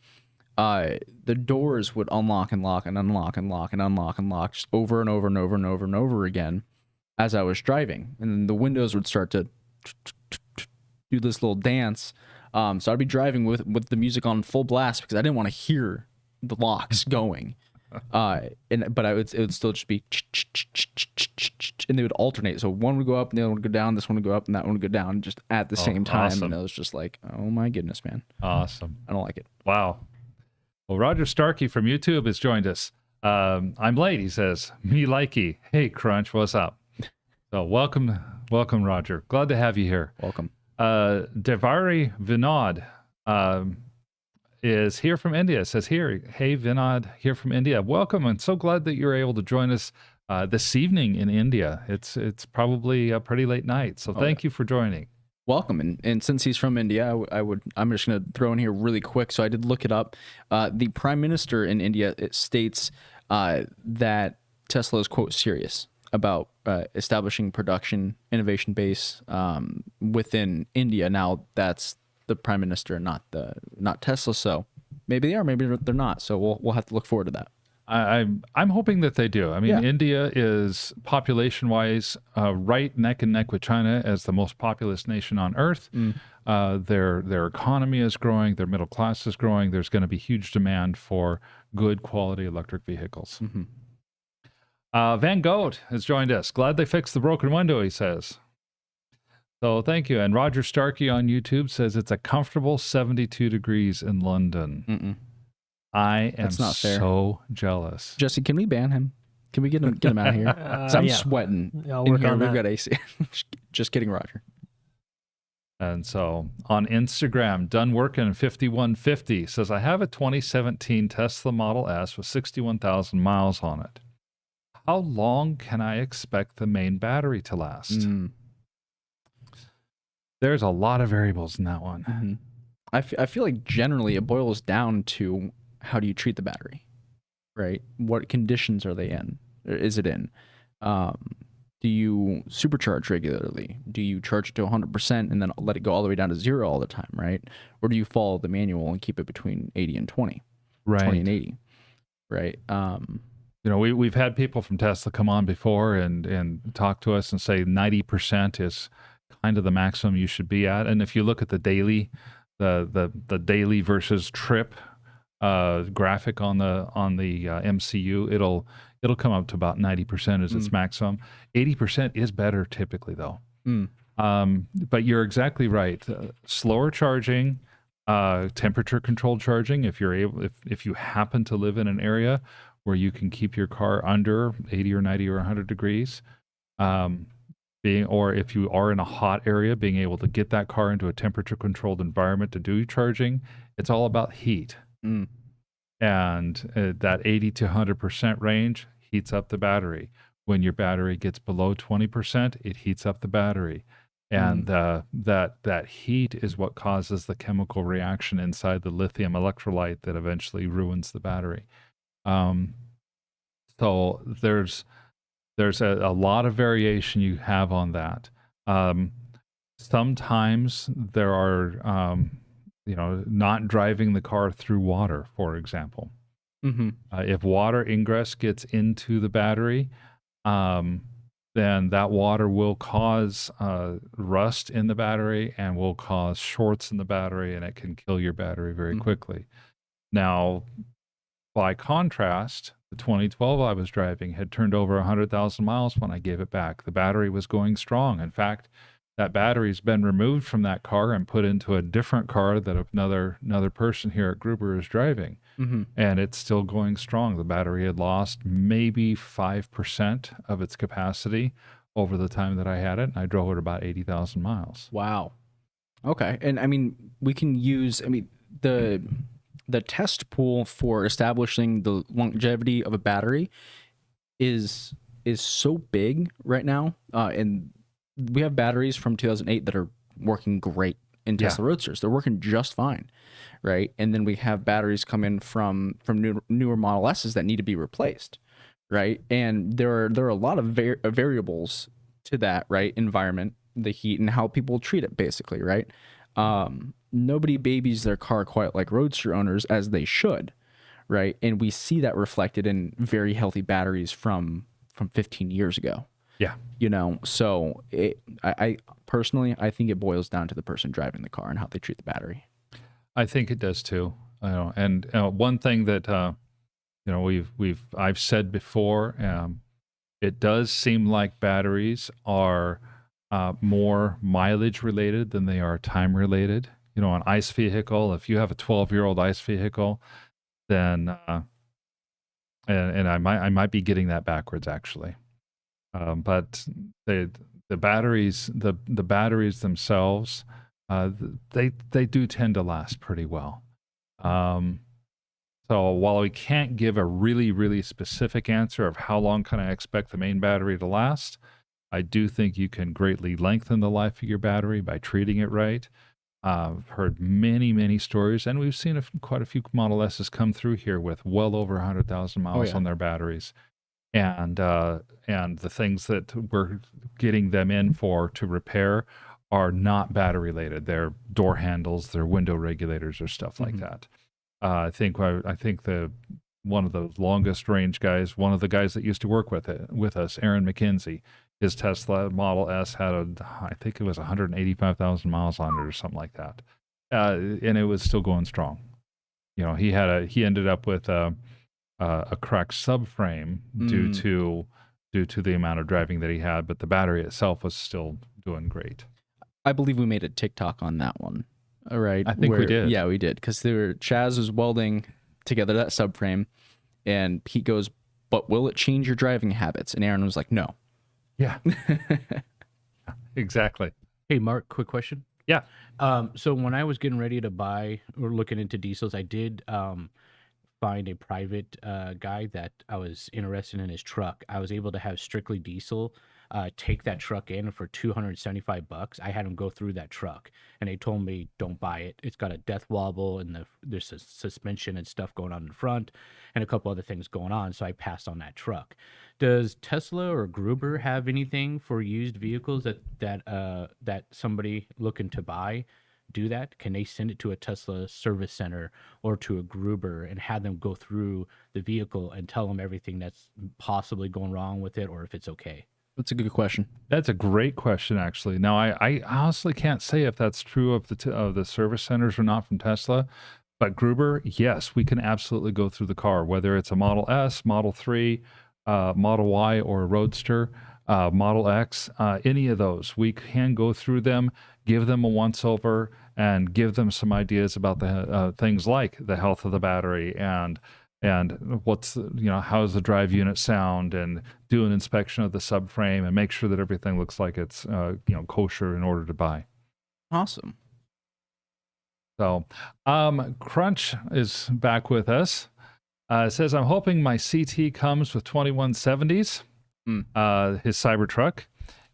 the doors would unlock and lock and unlock and lock and unlock and lock just over and over and over and over and over again as I was driving. And then the windows would start to do this little dance. So I'd be driving with the music on full blast because I didn't want to hear the locks going. But it would still just be, and they would alternate. So one would go up, and the other one would go down. This one would go up, and that one would go down, just at the same time. Awesome. And it was just like, oh my goodness, man! Awesome. I don't like it. Wow. Well, Roger Starkey from YouTube has joined us. I'm late, he says. Me likey. Hey, Crunch, what's up? So welcome, Roger. Glad to have you here. Welcome. Devari Vinod is here from India. Says here, hey Vinod, here from India. Welcome, and so glad that you're able to join us this evening in India. It's probably a pretty late night, so thank you for joining. Welcome, and since he's from India, I'm just going to throw in here really quick. So I did look it up. The Prime Minister in India states that Tesla is, quote, serious about establishing production innovation base within India. Now that's the Prime Minister, not Tesla. So maybe they are, maybe they're not. So we'll have to look forward to that. I'm hoping that they do. I mean, India is population-wise right neck and neck with China as the most populous nation on Earth. Their economy is growing. Their middle class is growing. There's going to be huge demand for good quality electric vehicles. Van Goat has joined us. Glad they fixed the broken window, he says. So thank you. And Roger Starkey on YouTube says it's a comfortable 72 degrees in London. I am so jealous. Jesse, can we ban him? Can we get him out of here? I'm sweating. I'll in work here. on We've that. got AC. Just kidding, Roger. And so on Instagram, Done Working 5150 says, I have a 2017 Tesla Model S with 61,000 miles on it. How long can I expect the main battery to last? There's a lot of variables in that one. I feel like generally it boils down to how do you treat the battery, right? What conditions are they in? Or is it in? Do you supercharge regularly? Do you charge it to 100% and then let it go all the way down to 0 all the time, right? Or do you follow the manual and keep it between 80 and 20? Right. 20 and 80, right? You know, we've had people from Tesla come on before and talk to us and say 90% is kind of the maximum you should be at. And if you look at the daily, the daily versus trip graphic on the MCU, it'll come up to about 90% as its maximum. 80% is better typically though. But you're exactly right. Slower charging, temperature controlled charging. If you happen to live in an area where you can keep your car under 80 or 90 or 100 degrees, or if you are in a hot area, being able to get that car into a temperature controlled environment to do charging, it's all about heat. And that 80 to 100% range heats up the battery. When your battery gets below 20%, it heats up the battery. And that heat is what causes the chemical reaction inside the lithium electrolyte that eventually ruins the battery. So there's a lot of variation you have on that. Sometimes there are, not driving the car through water, for example. If water ingress gets into the battery, then that water will cause rust in the battery and will cause shorts in the battery, and it can kill your battery very quickly. Now, by contrast, the 2012 I was driving had turned over 100,000 miles when I gave it back. The battery was going strong. In fact, that battery's been removed from that car and put into a different car that another person here at Gruber is driving. And it's still going strong. The battery had lost maybe 5% of its capacity over the time that I had it, and I drove it about 80,000 miles. Wow. Okay. And I mean, we can use, the test pool for establishing the longevity of a battery is so big right now. And we have batteries from 2008 that are working great. in Yeah. Tesla Roadsters. They're working just fine, right? And then we have batteries come in from newer Model S's that need to be replaced, right? And there are a lot of variables to that, right? Environment, the heat, and how people treat it, basically, right? Nobody babies their car quite like Roadster owners as they should, right? And we see that reflected in very healthy batteries from 15 years ago. Yeah. You know, so I personally, I think it boils down to the person driving the car and how they treat the battery. I think it does too. And one thing that I've said before, it does seem like batteries are more mileage related than they are time related. You know, an ICE vehicle, if you have a 12-year-old ICE vehicle, then and I might be getting that backwards actually. But the batteries themselves, they do tend to last pretty well. So while we can't give a really specific answer of how long can I expect the main battery to last, I do think you can greatly lengthen the life of your battery by treating it right. I've heard many stories, and we've seen quite a few Model S's come through here with well over 100,000 miles on their batteries. And the things that we're getting them in for to repair are not battery related. They're door handles, they're window regulators, or stuff like that. I think one of the longest range guys, one of the guys that used to work with us, Aaron McKenzie, his Tesla Model S had I think it was 185,000 miles on it or something like that, and it was still going strong. You know, he ended up with a cracked subframe due to the amount of driving that he had, but the battery itself was still doing great. I believe we made a TikTok on that one. All right. I think we did. Yeah, we did. Because Chaz was welding together that subframe, and Pete goes, "But will it change your driving habits?" And Aaron was like, "No." Yeah. Exactly. Hey, Mark, quick question. Yeah. So when I was getting ready to buy or looking into diesels, I did find a private guy that I was interested in his truck. I was able to have Strictly Diesel take that truck in for $275. I had him go through that truck, and they told me don't buy it. It's got a death wobble, and there's a suspension and stuff going on in front, and a couple other things going on. So I passed on that truck. Does Tesla or Gruber have anything for used vehicles that somebody looking to buy do that? Can they send it to a Tesla service center or to a Gruber and have them go through the vehicle and tell them everything that's possibly going wrong with it, or if it's okay? That's a good question. That's a great question, actually. Now, I honestly can't say if that's true of the service centers or not from Tesla, but Gruber, yes, we can absolutely go through the car, whether it's a Model S, Model 3, Model Y, or a Roadster, Model X, any of those. We can go through them, give them a once-over, and give them some ideas about the things like the health of the battery and what's how's the drive unit sound, and do an inspection of the subframe and make sure that everything looks like it's kosher in order to buy. Awesome. So Crunch is back with us. It says, I'm hoping my CT comes with 2170s, his Cybertruck,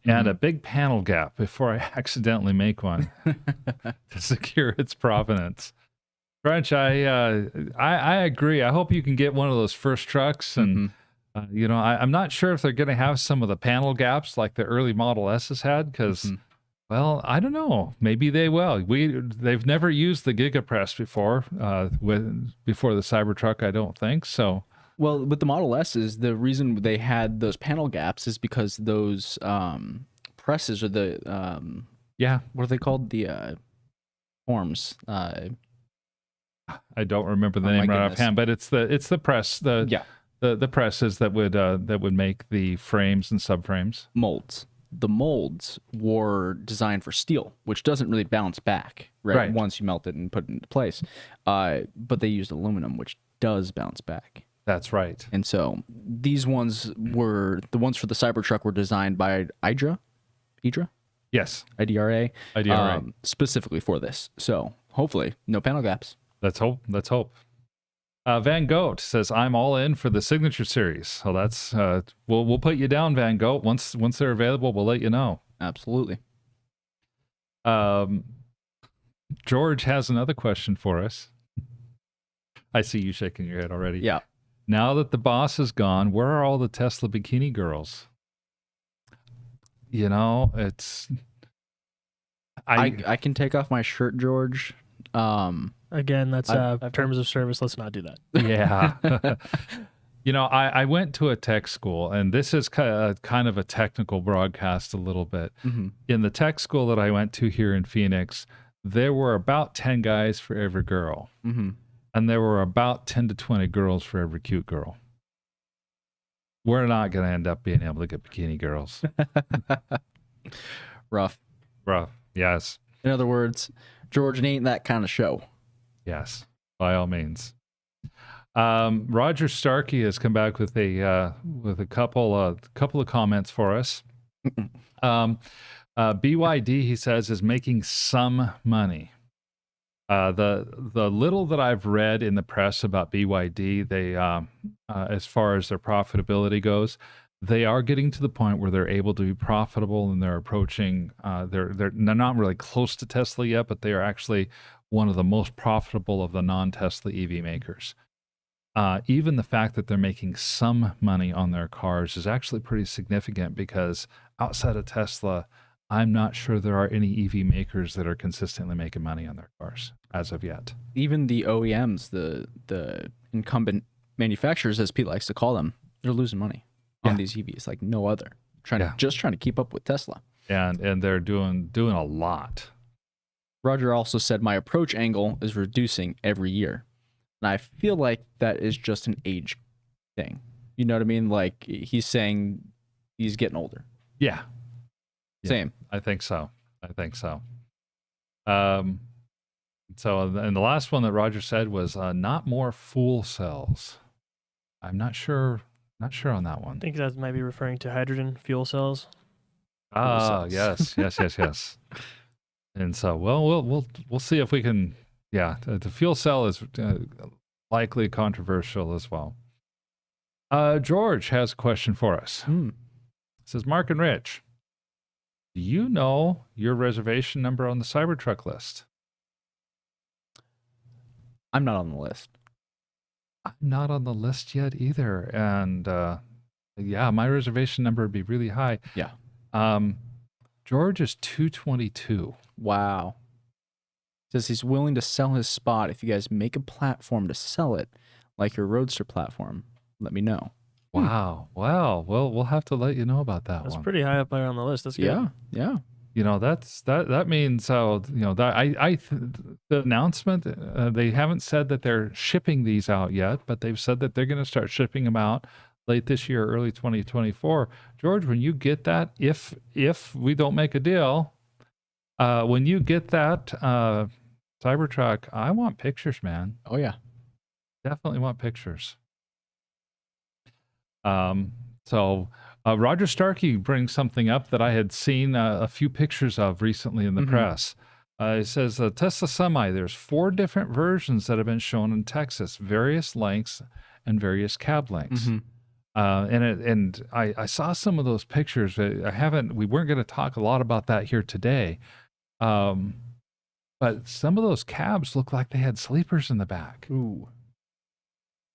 and a big panel gap before I accidentally make one to secure its provenance. Crunch, I agree. I hope you can get one of those first trucks, and I'm not sure if they're going to have some of the panel gaps like the early Model S's had, because, well, I don't know. Maybe they will. They've never used the GigaPress before, before the Cybertruck, I don't think so. Well, with the Model S's, the reason they had those panel gaps is because those presses are the what are they called? The forms. I don't remember the name right offhand, but it's the press, the presses that would make the frames and subframes. Molds. The molds were designed for steel, which doesn't really bounce back, right? Once you melt it and put it into place. But they used aluminum, which does bounce back. That's right. And so these ones were, the ones for the Cybertruck were designed by IDRA? Yes. IDRA. IDRA. Specifically for this. So hopefully no panel gaps. Let's hope. Van Goat says, I'm all in for the Signature Series. So that's, we'll put you down, Van Goat. Once they're available, we'll let you know. Absolutely. George has another question for us. I see you shaking your head already. Yeah. Now that the boss is gone, where are all the Tesla bikini girls? You know, it's I can take off my shirt, George. Again, that's I've terms of service. Let's not do that. yeah. You know, I went to a tech school, and this is kind of a technical broadcast a little bit. Mhm. In the tech school that I went to here in Phoenix, there were about 10 guys for every girl, Mhm. and there were about 10 to 20 girls for every cute girl. We're not going to end up being able to get bikini girls. Rough. Rough. Yes. In other words, George, it ain't that kind of show. Yes. By all means. Roger Starkey has come back with a couple of comments for us. BYD, he says, is making some money. The little that I've read in the press about BYD, they as far as their profitability goes, they are getting to the point where they're able to be profitable, and they're approaching. They're not really close to Tesla yet, but they are actually one of the most profitable of the non-Tesla EV makers. Even the fact that they're making some money on their cars is actually pretty significant, because outside of Tesla, I'm not sure there are any EV makers that are consistently making money on their cars as of yet. Even the OEMs, the incumbent manufacturers, as Pete likes to call them, they're losing money on these EVs like no other. Just trying to keep up with Tesla. And they're doing a lot. Roger also said my approach angle is reducing every year. And I feel like that is just an age thing. You know what I mean? Like he's saying he's getting older. Yeah. Same. I think so. So, and the last one that Roger said was not more fuel cells. I'm not sure on that one. I think that might be referring to hydrogen fuel cells. Yes. And so, well, we'll see if we can. Yeah, the fuel cell is likely controversial as well. George has a question for us. It says, Mark and Rich, do you know your reservation number on the Cybertruck list? I'm not on the list. I'm not on the list yet either. And yeah, my reservation number would be really high. Yeah. George is 222. Wow. Says he's willing to sell his spot if you guys make a platform to sell it, like your Roadster platform. Let me know. Wow. Well, we'll have to let you know about that That's one. pretty high up there on the list. That's good. Yeah. You know, that means that the announcement, they haven't said that they're shipping these out yet, but they've said that they're going to start shipping them out late this year, early 2024. George, when you get that, if we don't make a deal, when you get that Cybertruck, I want pictures, man. Oh yeah. Definitely want pictures. So Roger Starkey brings something up that I had seen a few pictures of recently in the press. It says the Tesla Semi, there's 4 different versions that have been shown in Texas, various lengths and various cab lengths. And I saw some of those pictures. We weren't going to talk a lot about that here today. But some of those cabs look like they had sleepers in the back. Ooh.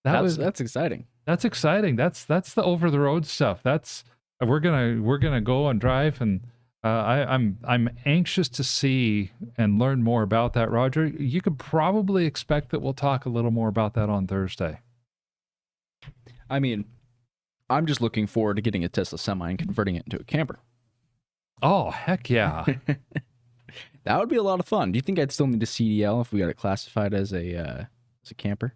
That's exciting. That's exciting. That's the over the road stuff. That's we're gonna go and drive, and I'm anxious to see and learn more about that. Roger, you could probably expect that we'll talk a little more about that on Thursday. I mean, I'm just looking forward to getting a Tesla Semi and converting it into a camper. Oh, heck yeah. That would be a lot of fun. Do you think I'd still need a CDL if we got it classified as a camper?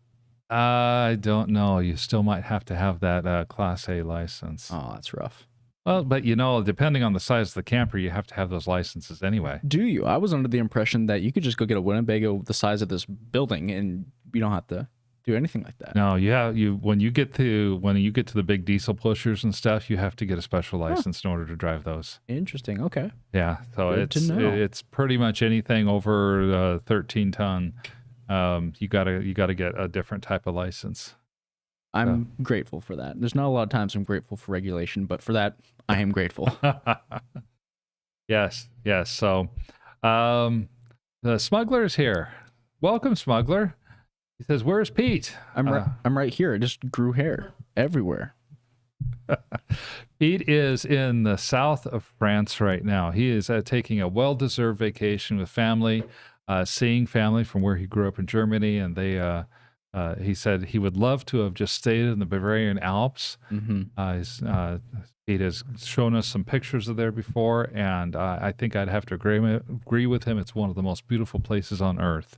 I don't know. You still might have to have that Class A license. Oh, that's rough. Well, but depending on the size of the camper, you have to have those licenses anyway. Do you? I was under the impression that you could just go get a Winnebago the size of this building and you don't have to do anything like that. No, when you get to the big diesel pushers and stuff, you have to get a special license in order to drive those. Interesting. Okay. Yeah, so it's pretty much anything over 13 ton. You gotta get a different type of license. I'm grateful for that. There's not a lot of times I'm grateful for regulation, but for that, I am grateful. Yes. So, The smuggler is here. Welcome, smuggler. He says, "Where's Pete?" I'm right here. I just grew hair everywhere. Pete is in the south of France right now. He is taking a well-deserved vacation with family, seeing family from where he grew up in Germany, and he said he would love to have just stayed in the Bavarian Alps. Pete has shown us some pictures of there before, and I think I'd have to agree with him. It's one of the most beautiful places on earth.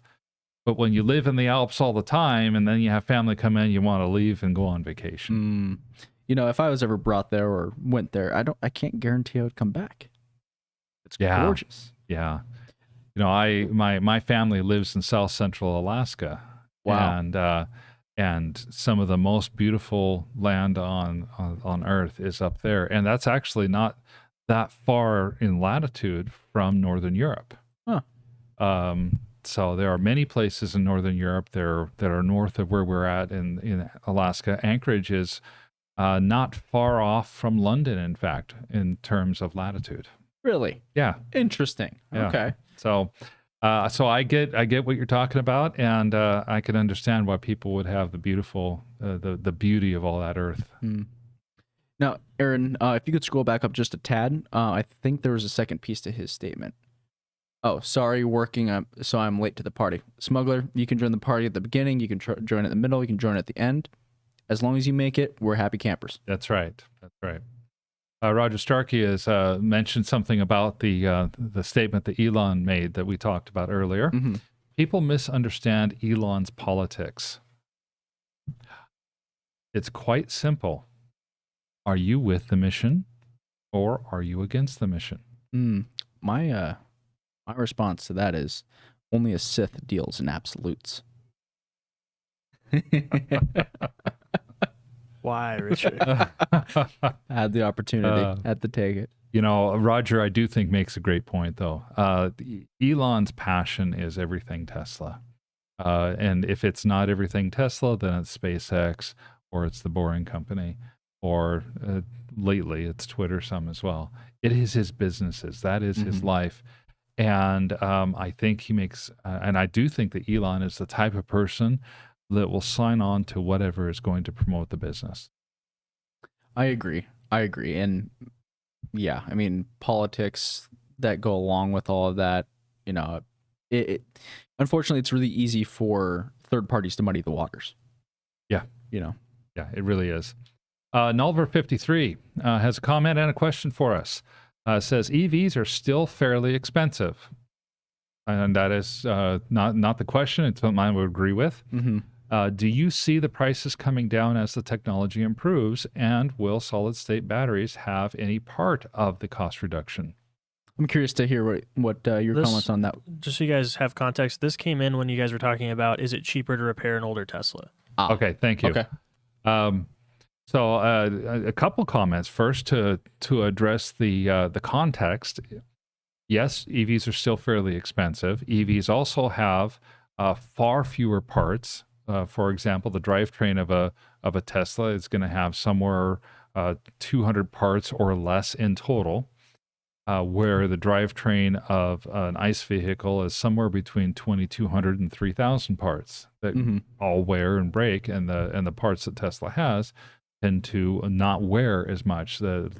But when you live in the Alps all the time, and then you have family come in, you want to leave and go on vacation. You know, if I was ever brought there or went there, I can't guarantee I would come back. It's gorgeous. Yeah. You know, my family lives in South Central Alaska. Wow. And some of the most beautiful land on Earth is up there, and that's actually not that far in latitude from Northern Europe. Huh. So there are many places in Northern Europe that are north of where we're at in Alaska. Anchorage is not far off from London, in fact, in terms of latitude. Really? Yeah. Interesting. Yeah. Okay. So I get what you're talking about, and I can understand why people would have the beautiful, the beauty of all that earth. Now, Aaron, if you could scroll back up just a tad, I think there was a second piece to his statement. Oh, sorry, so I'm late to the party. Smuggler, you can join the party at the beginning, you can join at the middle, you can join at the end. As long as you make it, we're happy campers. That's right. Roger Starkey has mentioned something about the statement that Elon made that we talked about earlier. Mm-hmm. People misunderstand Elon's politics. It's quite simple. Are you with the mission, or are you against the mission? My response to that is only a Sith deals in absolutes. Why, Richard? I had the opportunity. Had to take it. You know, Roger, I do think makes a great point, though. Elon's passion is everything Tesla. And if it's not everything Tesla, then it's SpaceX, or it's the Boring Company, or lately it's Twitter some as well. It is his businesses. That is his life. And I think he makes, and I do think that Elon is the type of person that will sign on to whatever is going to promote the business. I agree. And yeah, I mean, politics that go along with all of that, you know, it unfortunately, it's really easy for third parties to muddy the waters. Yeah. You know? Yeah, it really is. Nulver53 has a comment and a question for us. Says EVs are still fairly expensive. And that is not the question. It's something I would agree with. Do you see the prices coming down as the technology improves? And will solid-state batteries have any part of the cost reduction? I'm curious to hear what your comments on that. Just so you guys have context, this came in when you guys were talking about, is it cheaper to repair an older Tesla? Okay, thank you. Okay. So a couple comments. First, to address the context. Yes, EVs are still fairly expensive. EVs also have far fewer parts. For example, the drivetrain of a Tesla is going to have somewhere 200 parts or less in total, where the drivetrain of an ICE vehicle is somewhere between 2,200 and 3,000 parts that all wear and break, and the parts that Tesla has tend to not wear as much. An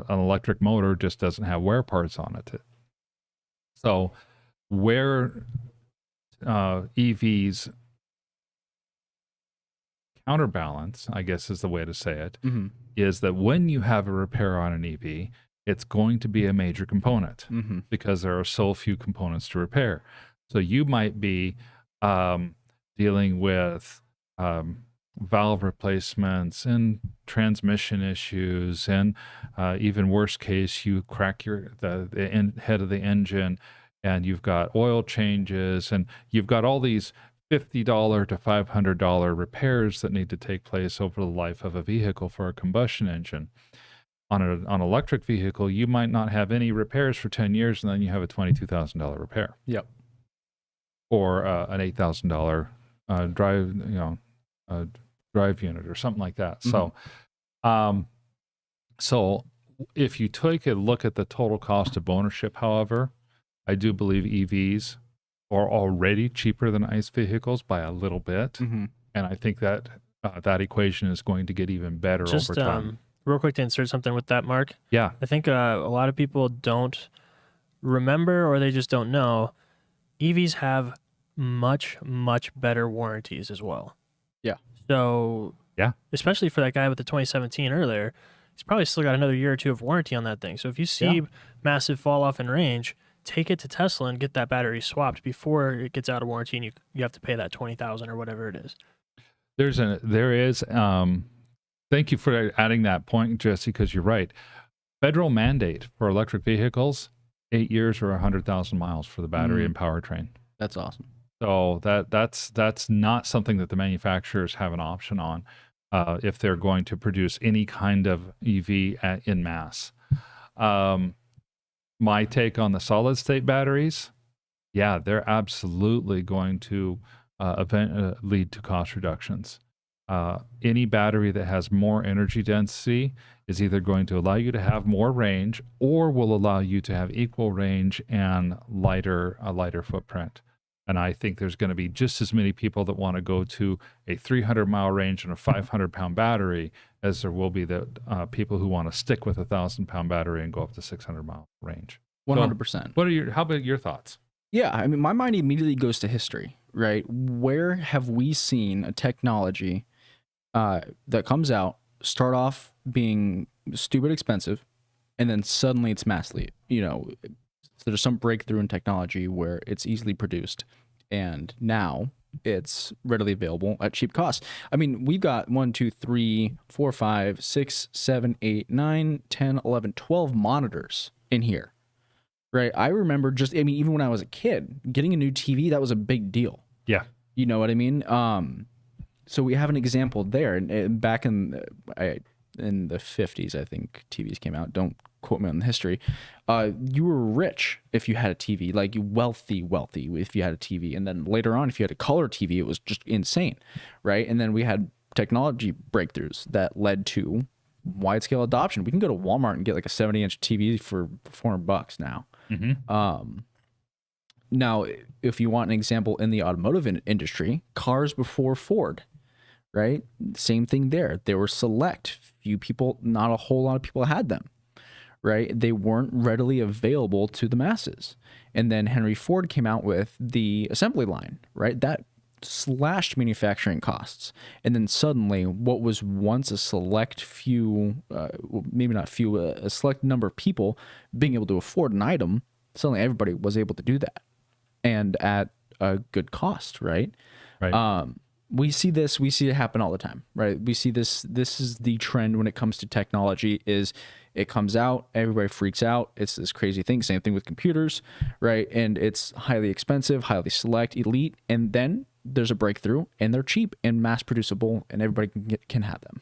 electric motor just doesn't have wear parts on it. So where EVs counterbalance, I guess is the way to say it, is that when you have a repair on an EV, it's going to be a major component because there are so few components to repair. So you might be dealing with valve replacements and transmission issues, and even worst case, you crack the head of the engine, and you've got oil changes, and you've got all these $50 to $500 repairs that need to take place over the life of a vehicle for a combustion engine. On an electric vehicle, you might not have any repairs for 10 years, and then you have a $22,000 repair. Yep. Or an $8,000 drive unit or something like that. So, so if you take a look at the total cost of ownership, however, I do believe EVs are already cheaper than ICE vehicles by a little bit. Mm-hmm. And I think that that equation is going to get even better Just over time. real quick to insert something with that, Mark. Yeah. I think a lot of people don't remember, or they just don't know, EVs have much, much better warranties as well. Yeah. So, yeah, especially for that guy with the 2017 earlier, he's probably still got another year or two of warranty on that thing. So if you see massive fall off in range, take it to Tesla and get that battery swapped before it gets out of warranty and you have to pay that $20,000 or whatever it is. There is thank you for adding that point, Jesse, because you're right. Federal mandate for electric vehicles, 8 years or 100,000 miles for the battery and powertrain. That's awesome. So that's not something that the manufacturers have an option on if they're going to produce any kind of EV in mass. My take on the solid state batteries, yeah, they're absolutely going to lead to cost reductions. Any battery that has more energy density is either going to allow you to have more range or will allow you to have equal range and a lighter footprint. And I think there's going to be just as many people that want to go to a 300-mile range and a 500-pound battery as there will be the people who want to stick with a 1,000-pound battery and go up to 600-mile range. 100%. How about your thoughts? Yeah, I mean, my mind immediately goes to history, right? Where have we seen a technology that comes out, start off being stupid expensive, and then suddenly it's massively, there's some breakthrough in technology where it's easily produced, and now it's readily available at cheap costs. I mean, we've got 1, 2, 3, 4, 5, 6, 7, 8, 9, 10, 11, 12 monitors in here, right? I remember even when I was a kid, getting a new TV, that was a big deal. Yeah. You know what I mean? So we have an example there. And back in the 50s, I think TVs came out. Don't quote me on the history. You were rich if you had a TV, like wealthy if you had a TV. And then later on, if you had a color TV, it was just insane, right? And then we had technology breakthroughs that led to wide-scale adoption. We can go to Walmart and get like a 70-inch TV for $400 now. Mm-hmm. Now, if you want an example in the automotive industry, cars before Ford, right? Same thing there. They were select. Few people, not a whole lot of people had them, right? They weren't readily available to the masses. And then Henry Ford came out with the assembly line, right? That slashed manufacturing costs. And then suddenly what was once a select few, maybe not few, a select number of people being able to afford an item, suddenly everybody was able to do that. And at a good cost, right? Right. We see it happen all the time, right? We see this is the trend when it comes to technology. Is it comes out, everybody freaks out, it's this crazy thing. Same thing with computers, right? And it's highly expensive, highly select, elite, and then there's a breakthrough and they're cheap and mass producible and everybody can have them.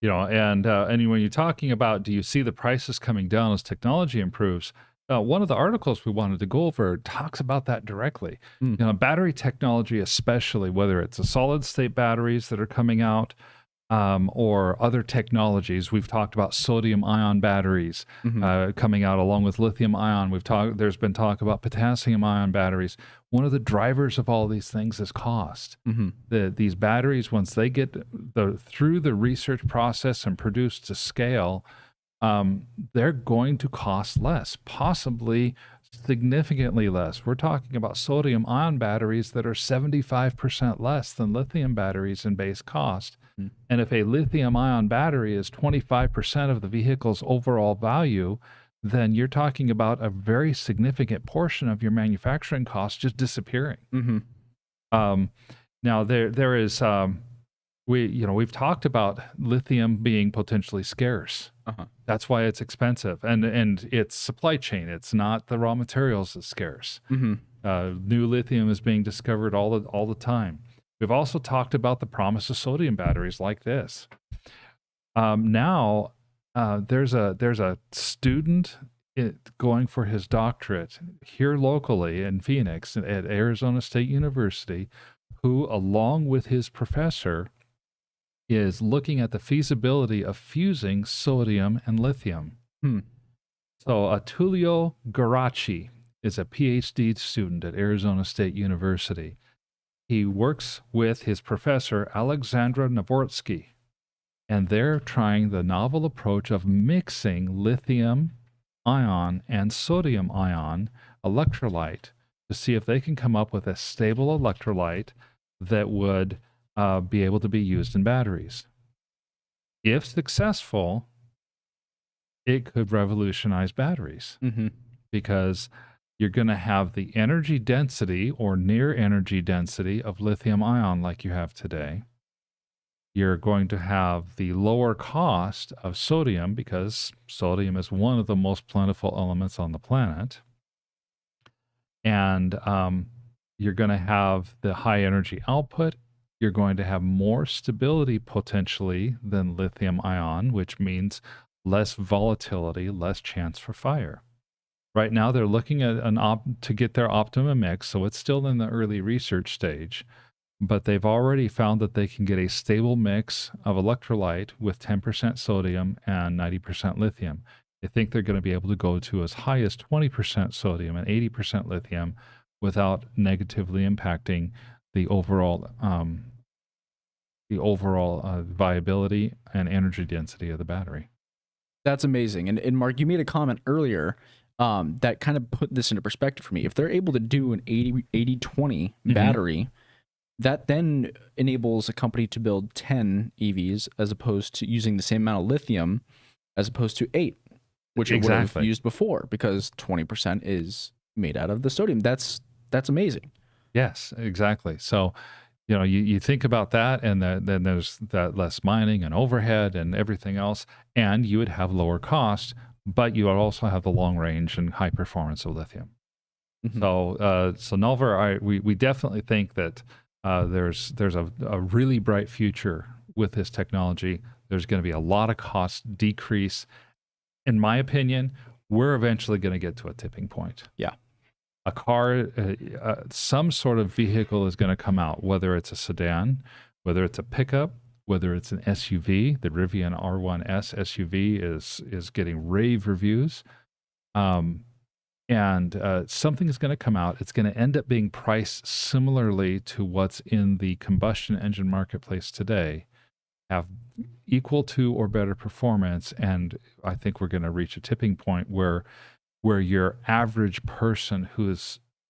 And when you're talking about, do you see the prices coming down as technology improves? One of the articles we wanted to go over talks about that directly. Battery technology, especially whether it's the solid state batteries that are coming out or other technologies. We've talked about sodium ion batteries coming out along with lithium ion. There's been talk about potassium ion batteries. One of the drivers of all these things is cost. These batteries, once they get through the research process and produced to scale, they're going to cost less, possibly significantly less. We're talking about sodium ion batteries that are 75% less than lithium batteries in base cost. And if a lithium ion battery is 25% of the vehicle's overall value, then you're talking about a very significant portion of your manufacturing costs just disappearing. Now there is we've talked about lithium being potentially scarce. That's why it's expensive, and it's supply chain. It's not the raw materials that's scarce. New lithium is being discovered all the time. We've also talked about the promise of sodium batteries like this. Now there's a student going for his doctorate here locally in Phoenix at Arizona State University, who, along with his professor, is looking at the feasibility of fusing sodium and lithium. So Tullio Garacci is a PhD student at Arizona State University. He works with his professor, Alexandra Navorsky, and they're trying the novel approach of mixing lithium ion and sodium ion electrolyte to see if they can come up with a stable electrolyte that would be able to be used in batteries. If successful, it could revolutionize batteries because you're going to have the energy density or near energy density of lithium ion like you have today. You're going to have the lower cost of sodium because sodium is one of the most plentiful elements on the planet. And you're going to have the high energy output. You're going to have more stability potentially than lithium ion, which means less volatility, less chance for fire. Right now, they're looking at to get their optimum mix, so it's still in the early research stage, but they've already found that they can get a stable mix of electrolyte with 10% sodium and 90% lithium. They think they're going to be able to go to as high as 20% sodium and 80% lithium without negatively impacting the overall viability and energy density of the battery. That's amazing. And Mark, you made a comment earlier that kind of put this into perspective for me. If they're able to do an 80-20 battery, that then enables a company to build 10 EVs as opposed to using the same amount of lithium as opposed to 8, which it would have used before, because 20% is made out of the sodium. That's amazing. Yes, exactly. So, you think about that, and then there's that less mining and overhead and everything else, and you would have lower cost, but you would also have the long range and high performance of lithium. So Nolvar, we definitely think that there's a really bright future with this technology. There's going to be a lot of cost decrease. In my opinion, we're eventually going to get to a tipping point. Yeah. A car, some sort of vehicle is going to come out, whether it's a sedan, whether it's a pickup, whether it's an SUV. The Rivian R1S SUV is getting rave reviews. And something is going to come out. It's going to end up being priced similarly to what's in the combustion engine marketplace today, have equal to or better performance. And I think we're going to reach a tipping point where your average person who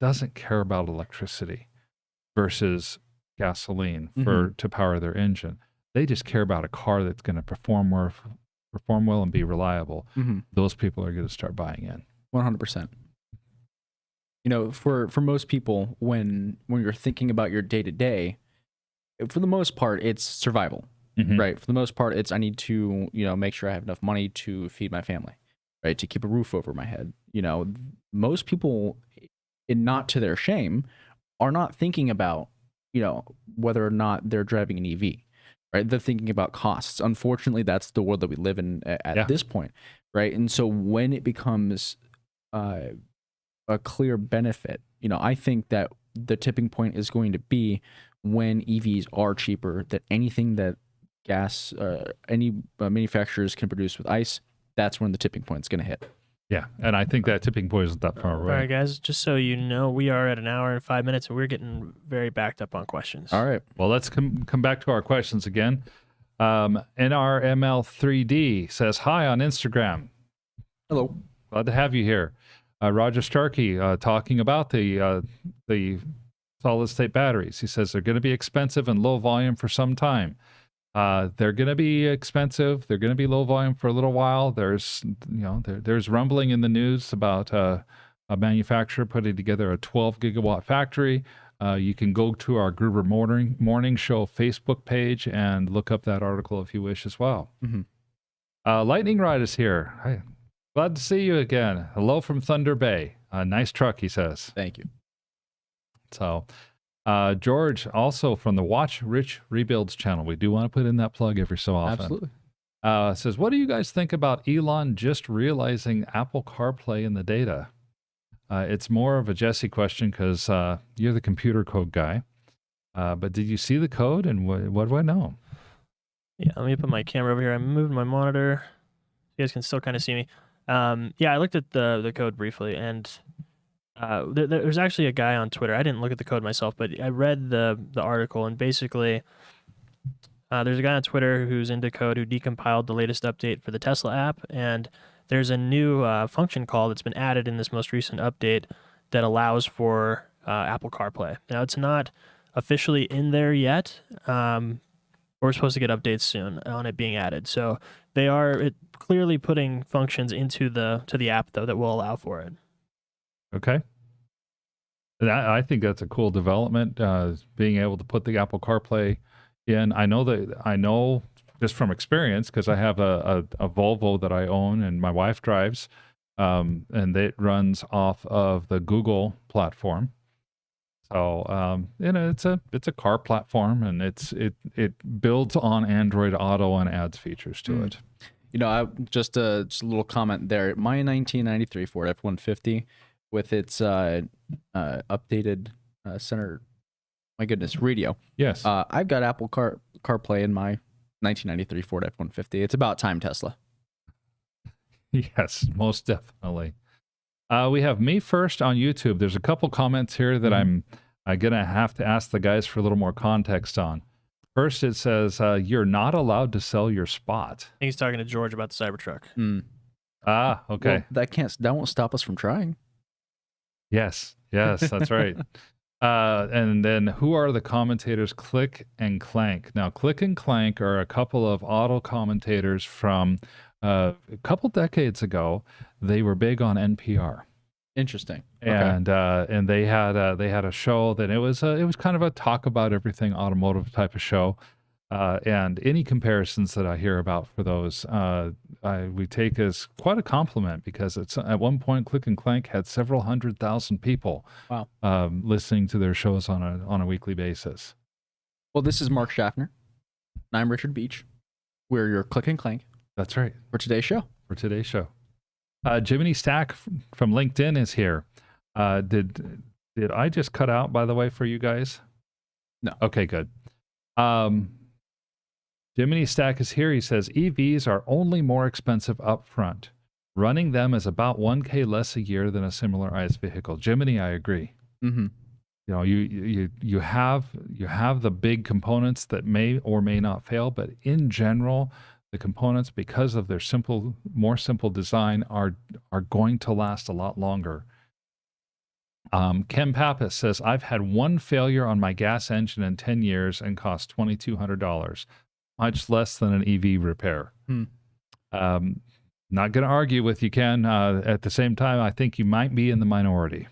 doesn't care about electricity versus gasoline to power their engine, they just care about a car that's going to perform well and be reliable. Those people are going to start buying in. 100%. For most people, when you're thinking about your day to day, for the most part, it's survival, right? For the most part, it's I need to make sure I have enough money to feed my family, right? To keep a roof over my head. Most people, and not to their shame, are not thinking about whether or not they're driving an EV, right? They're thinking about costs. Unfortunately, that's the world that we live in at this point, right? And so when it becomes a clear benefit, I think that the tipping point is going to be when EVs are cheaper than anything that any manufacturers can produce with ICE. That's when the tipping point is going to hit. Yeah, and I think that tipping point isn't that far away. All right, guys, just so you know, we are at an hour and 5 minutes, and we're getting very backed up on questions. All right. Well, let's come back to our questions again. NRML3D says, hi on Instagram. Hello. Glad to have you here. Roger Starkey talking about the solid-state batteries. He says they're going to be expensive and low volume for some time. They're going to be expensive. They're going to be low volume for a little while. There's rumbling in the news about a manufacturer putting together a 12 gigawatt factory. You can go to our Gruber Morning Show Facebook page and look up that article if you wish as well. Lightning Ride is here. Hi. Glad to see you again. Hello from Thunder Bay. Nice truck, he says. Thank you. So, George, also from the Watch Rich Rebuilds channel. We do want to put in that plug every so often. Absolutely. Says, what do you guys think about Elon just realizing Apple CarPlay in the data? It's more of a Jesse question because you're the computer code guy. But did you see the code, and what do I know? Yeah, let me put my camera over here. I'm moving my monitor. You guys can still kind of see me. Yeah, I looked at the code briefly, and There's actually a guy on Twitter. I didn't look at the code myself, but I read the article, and basically, there's a guy on Twitter who's into code who decompiled the latest update for the Tesla app, and there's a new function call that's been added in this most recent update that allows for Apple CarPlay. Now, it's not officially in there yet. We're supposed to get updates soon on it being added. So they are clearly putting functions into the app though that will allow for it. Okay. I think that's a cool development, being able to put the Apple CarPlay in. I know just from experience, because I have a Volvo that I own and my wife drives, and it runs off of the Google platform. So it's a car platform, and it builds on Android Auto and adds features to it. Just a little comment there. My 1993 Ford F-150 with its updated center, my goodness, radio. Yes. I've got Apple CarPlay in my 1993 Ford F-150. It's about time, Tesla. Yes, most definitely. We have Me First on YouTube. There's a couple comments here that I'm going to have to ask the guys for a little more context on. First, it says, you're not allowed to sell your spot. I think he's talking to George about the Cybertruck. Ah, okay. Well, that won't stop us from trying. Yes, that's right. And then who are the commentators Click and Clank? Now, Click and Clank are a couple of auto commentators from a couple decades ago. They were big on NPR. Interesting. And they had a show that it was kind of a talk about everything automotive type of show. And any comparisons that I hear about for those, we take as quite a compliment, because it's at one point Click and Clank had several 100,000 people listening to their shows on a weekly basis. Well, this is Mark Schaffner. And I'm Richard Beach. We're your Click and Clank. That's right. For today's show. Jiminy Stack from LinkedIn is here. Did I just cut out, by the way, for you guys? No. Okay, good. Jiminy Stack is here. He says EVs are only more expensive up front. Running them is about $1,000 less a year than a similar ICE vehicle. Jiminy, I agree. Mm-hmm. You have the big components that may or may not fail, but in general, the components, because of their more simple design, are going to last a lot longer. Ken Pappas says, I've had one failure on my gas engine in 10 years and cost $2,200, much less than an EV repair. Not going to argue with you, Ken. At the same time, I think you might be in the minority.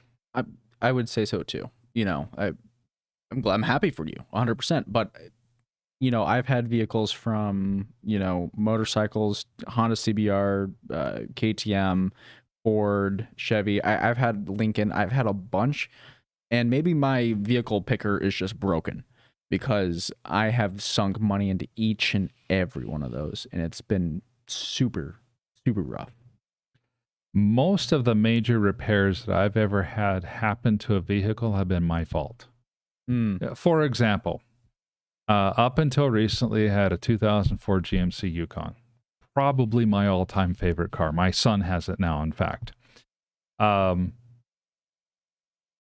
I would say so too. I'm happy for you 100%, but I've had vehicles from, motorcycles, Honda CBR, KTM, Ford, Chevy. I've had Lincoln. I've had a bunch. And maybe my vehicle picker is just broken, because I have sunk money into each and every one of those. And it's been super, super rough. Most of the major repairs that I've ever had happen to a vehicle have been my fault. For example, up until recently, I had a 2004 GMC Yukon. Probably my all-time favorite car. My son has it now, in fact. I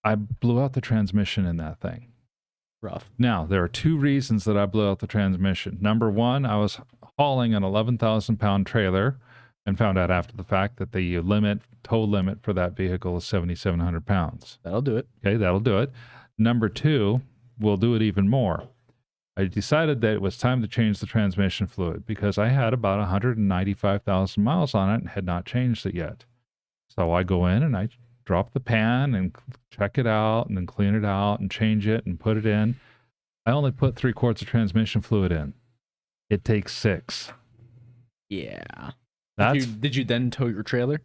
blew out the transmission in that thing. Rough. Now, there are two reasons that I blew out the transmission. Number one, I was hauling an 11,000-pound trailer and found out after the fact that the tow limit for that vehicle is 7,700 pounds. That'll do it. Okay, that'll do it. Number two, we'll do it even more. I decided that it was time to change the transmission fluid, because I had about 195,000 miles on it and had not changed it yet. So I go in and I drop the pan and check it out and then clean it out and change it and put it in. I only put 3 quarts of transmission fluid in. It takes 6. Yeah. Did you then tow your trailer?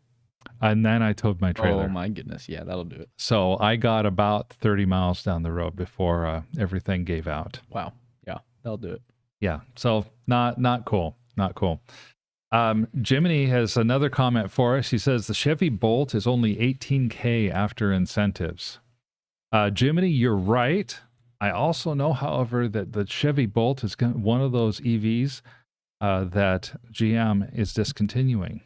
And then I towed my trailer. Oh my goodness. Yeah, that'll do it. So I got about 30 miles down the road before everything gave out. Wow. Yeah, that'll do it. Yeah. So not cool. Not cool. Jiminy has another comment for us. He says the Chevy Bolt is only $18,000 after incentives. Jiminy, you're right. I also know, however, that the Chevy Bolt is one of those EVs that GM is discontinuing.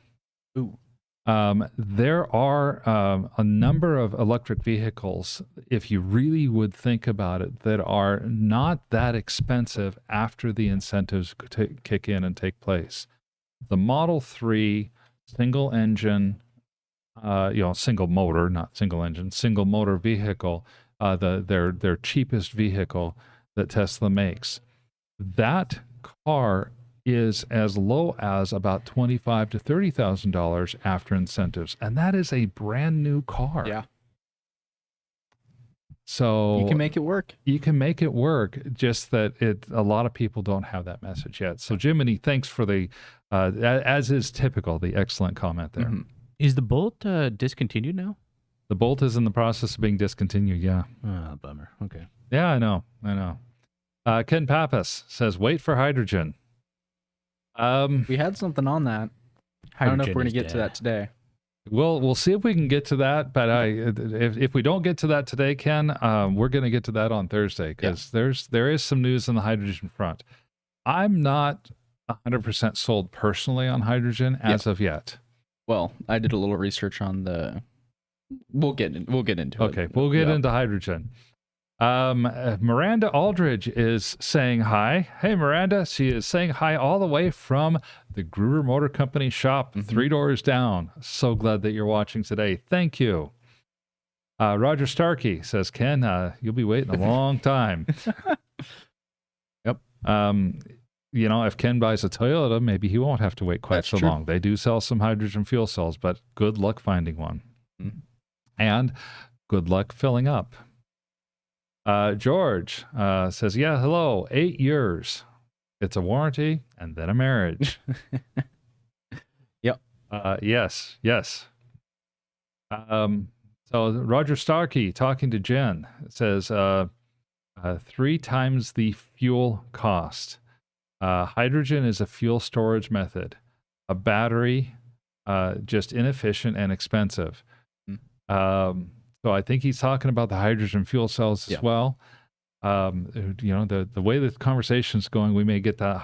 Ooh. There are a number of electric vehicles, if you really would think about it, that are not that expensive after the incentives kick in and take place. The Model 3 single engine, single motor, not single engine, single motor vehicle, their cheapest vehicle that Tesla makes. That car is as low as about $25,000 to $30,000 after incentives, and that is a brand new car. Yeah. So You can make it work. You can make it work. Just that a lot of people don't have that message yet. So Jiminy, thanks for the, as is typical, the excellent comment there. Mhm. Is the Bolt discontinued now? The Bolt is in the process of being discontinued. Yeah. Oh, bummer. Okay. Yeah, I know. Ken Pappas says, wait for hydrogen. We had something on that. I don't know if we're going to Hydrogen get is to dead. that today. We'll see if we can get to that. But if we don't get to that today, Ken, we're going to get to that on Thursday because there is some news on the hydrogen front. I'm not 100% sold personally on hydrogen as of yet. Well, I did a little research on the. We'll get into it. Okay, we'll get into hydrogen. Miranda Aldridge is saying hi. Hey, Miranda. She is saying hi all the way from the Gruber Motor Company shop, 3 doors down. So glad that you're watching today. Thank you. Roger Starkey says, Ken, you'll be waiting a long time. Yep. If Ken buys a Toyota, maybe he won't have to wait quite so long. They do sell some hydrogen fuel cells, but good luck finding one. Mhm. And good luck filling up. George says, yeah, hello, 8 years. It's a warranty and then a marriage. Yep. Yes. So Roger Starkey talking to Jen says, 3 times the fuel cost. Hydrogen is a fuel storage method. A battery, just inefficient and expensive. So I think he's talking about the hydrogen fuel cells as well. The way the conversation's going, we may get that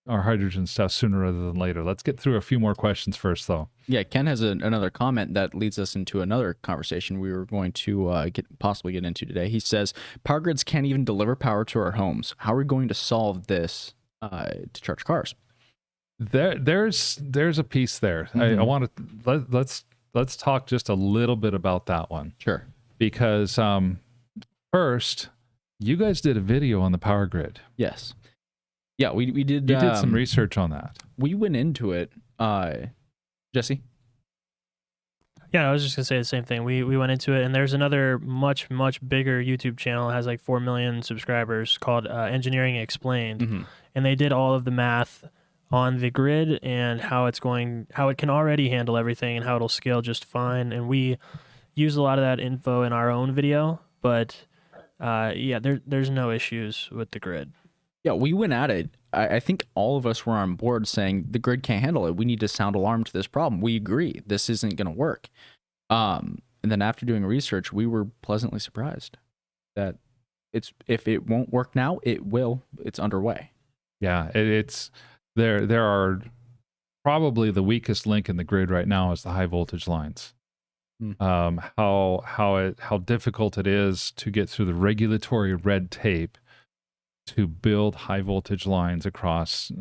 our hydrogen stuff sooner rather than later. Let's get through a few more questions first, though. Yeah, Ken has another comment that leads us into another conversation we were going to possibly get into today. He says, power grids can't even deliver power to our homes. How are we going to solve this to charge cars? There's a piece there. I want to let's talk just a little bit about that one. Sure. Because first, you guys did a video on the power grid. Yes. Yeah, we did. You did some research on that. We went into it. Jesse? Yeah, I was just gonna say the same thing. We went into it, and there's another much bigger YouTube channel. It has like 4 million subscribers called Engineering Explained, and they did all of the math on the grid and how it can already handle everything and how it'll scale just fine. And we used a lot of that info in our own video, but there's no issues with the grid. Yeah, we went at it. I think all of us were on board saying the grid can't handle it. We need to sound alarm to this problem. We agree. This isn't going to work. And then after doing research, we were pleasantly surprised that if it won't work now, it will. It's underway. Yeah, it's there are probably the weakest link in the grid right now is the high voltage lines. How difficult it is to get through the regulatory red tape to build high voltage lines across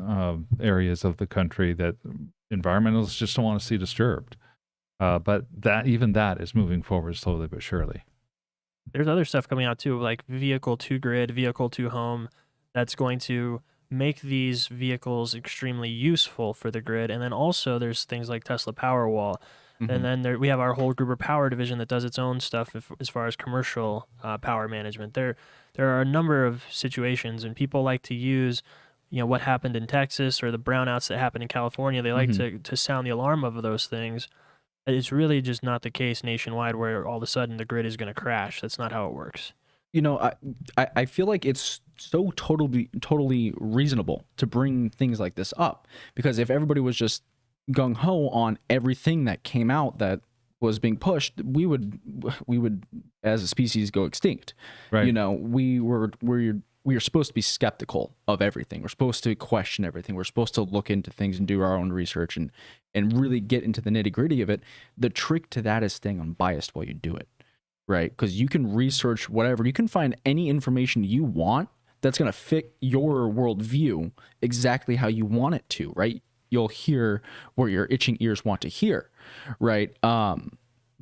areas of the country that environmentalists just don't want to see disturbed. But that is moving forward slowly but surely. There's other stuff coming out too, like vehicle to grid, vehicle to home, that's going to make these vehicles extremely useful for the grid. And then also there's things like Tesla Powerwall. And then we have our whole Gruber Power division that does its own stuff as far as commercial power management. There are a number of situations, and people like to use, what happened in Texas or the brownouts that happened in California. They like to sound the alarm of those things. It's really just not the case nationwide where all of a sudden the grid is going to crash. That's not how it works. I feel like it's so totally reasonable to bring things like this up, because if everybody was just gung-ho on everything that came out that was being pushed, we would as a species go extinct. Right. We we are supposed to be skeptical of everything. We're supposed to question everything. We're supposed to look into things and do our own research and really get into the nitty-gritty of it. The trick to that is staying unbiased while you do it, right? Because you can research whatever. You can find any information you want that's going to fit your worldview exactly how you want it to, right? You'll hear where your itching ears want to hear, right? But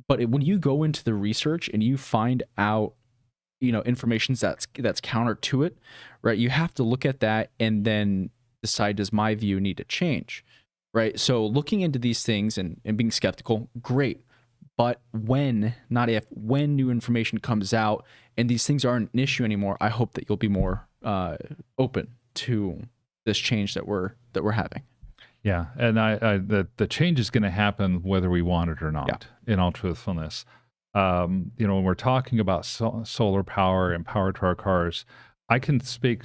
when you go into the research and you find out, information that's counter to it, right? You have to look at that and then decide, does my view need to change, right? So looking into these things and being skeptical, great. But when, not if, when new information comes out and these things aren't an issue anymore, I hope that you'll be more open to this change that we're having. Yeah, and the change is going to happen whether we want it or not. In all truthfulness, when we're talking about solar power and power to our cars, I can speak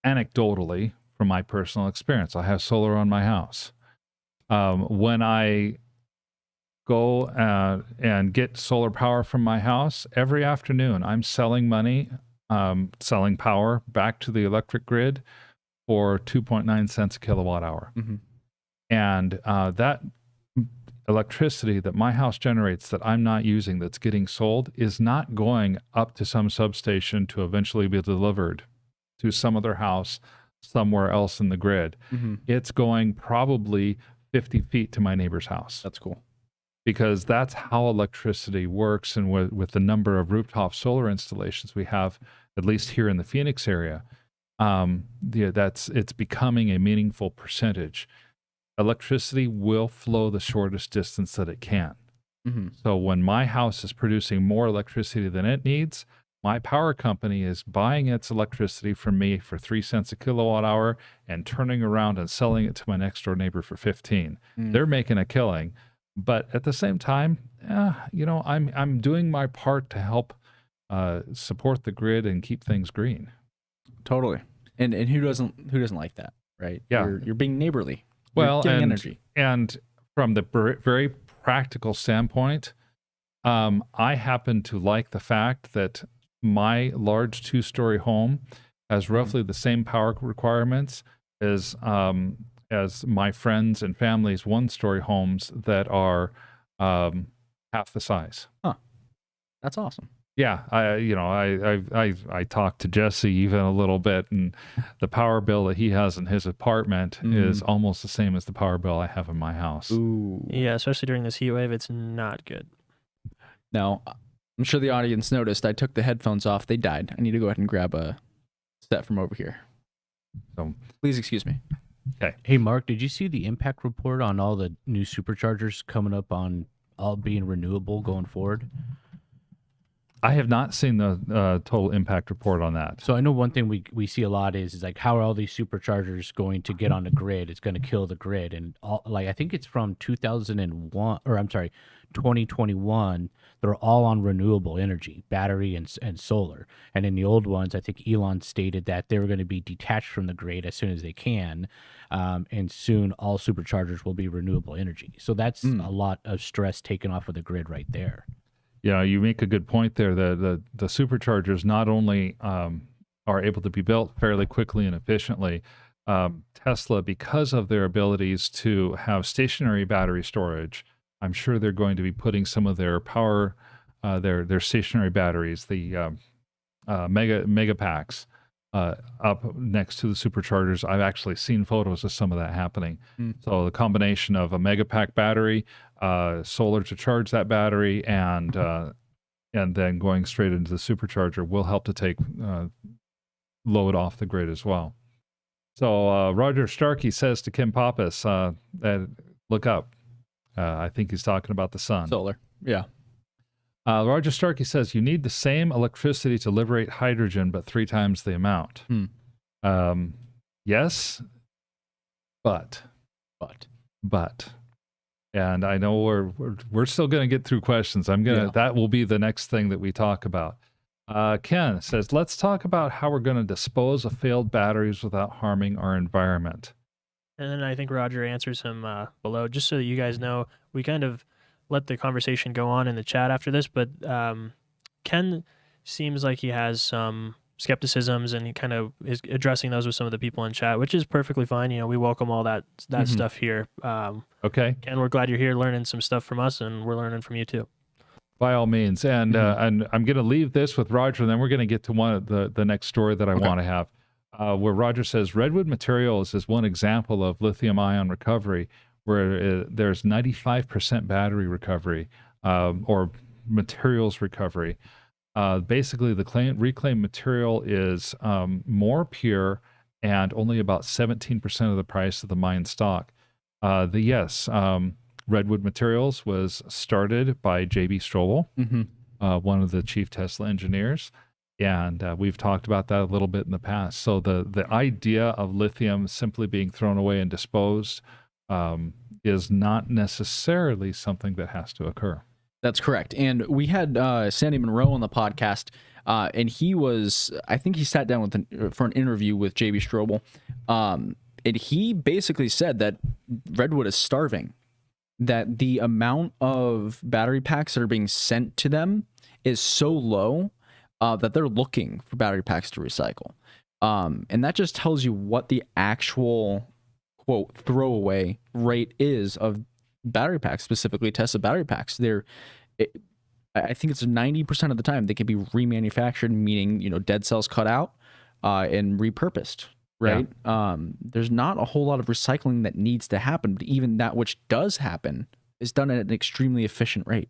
anecdotally from my personal experience. I have solar on my house. When I go and get solar power from my house every afternoon, I'm selling selling power back to the electric grid for 2.9 cents a kilowatt hour. Mm-hmm. And that electricity that my house generates that I'm not using, that's getting sold, is not going up to some substation to eventually be delivered to some other house somewhere else in the grid. Mm-hmm. It's going probably 50 feet to my neighbor's house. That's cool. Because that's how electricity works. And with the number of rooftop solar installations we have, at least here in the Phoenix area, it's becoming a meaningful percentage. Electricity will flow the shortest distance that it can. Mm-hmm. So when my house is producing more electricity than it needs, my power company is buying its electricity from me for 3 cents a kilowatt hour and turning around and selling it to my next door neighbor for 15. They're making a killing, but at the same time, I'm doing my part to help support the grid and keep things green. Totally. And who doesn't like that, right? Yeah, you're being neighborly. Well, giving energy. And from the very practical standpoint, I happen to like the fact that my large 2-story home has roughly the same power requirements as my friends and family's 1-story homes that are half the size. Huh. That's awesome. Yeah, I talked to Jesse even a little bit, and the power bill that he has in his apartment is almost the same as the power bill I have in my house. Ooh. Yeah, especially during this heat wave, it's not good. Now, I'm sure the audience noticed I took the headphones off. They died. I need to go ahead and grab a set from over here. So please excuse me. Okay. Hey, Mark, did you see the impact report on all the new superchargers coming up on all being renewable going forward? I have not seen the total impact report on that. So I know one thing we see a lot is like, how are all these superchargers going to get on the grid? It's going to kill the grid. And I think it's from 2021. They're all on renewable energy, battery and solar. And in the old ones, I think Elon stated that they were going to be detached from the grid as soon as they can. And soon all superchargers will be renewable energy. So that's a lot of stress taken off of the grid right there. Yeah, you make a good point there. The superchargers not only are able to be built fairly quickly and efficiently, Tesla, because of their abilities to have stationary battery storage, I'm sure they're going to be putting some of their power, their stationary batteries, the mega packs, up next to the superchargers. I've actually seen photos of some of that happening. So the combination of a mega pack battery, solar to charge that battery, and then going straight into the supercharger will help to take load off the grid as well. So Roger Starkey says to Kim Pappas, look up. I think he's talking about the sun. Solar. Yeah. Roger Starkey says you need the same electricity to liberate hydrogen, but 3 times the amount. Yes, but, and I know we're still going to get through questions. That will be the next thing that we talk about. Ken says, let's talk about how we're going to dispose of failed batteries without harming our environment. And then I think Roger answers him below, just so that you guys know. We kind of let the conversation go on in the chat after this, but Ken seems like he has some skepticisms, and he kind of is addressing those with some of the people in chat, which is perfectly fine. You know, we welcome all that stuff here. Okay. Ken, we're glad you're here learning some stuff from us, and we're learning from you too. By all means. And and I'm going to leave this with Roger, and then we're going to get to one of the next story that I want to have, where Roger says Redwood Materials is one example of lithium-ion recovery, where there's 95% battery recovery or materials recovery. Basically, the reclaimed material is more pure and only about 17% of the price of the mine stock. Redwood Materials was started by J.B. Strobel, one of the chief Tesla engineers, and we've talked about that a little bit in the past. So the idea of lithium simply being thrown away and disposed is not necessarily something that has to occur. That's correct. And we had Sandy Monroe on the podcast, and I think he sat down for an interview with J.B. Strobel, and he basically said that Redwood is starving, that the amount of battery packs that are being sent to them is so low that they're looking for battery packs to recycle. And that just tells you what the actual, quote, throwaway rate is of battery packs, specifically Tesla battery packs. I think it's 90% of the time they can be remanufactured, meaning, you know, dead cells cut out and repurposed. Right. Yeah. There's not a whole lot of recycling that needs to happen, but even that which does happen is done at an extremely efficient rate.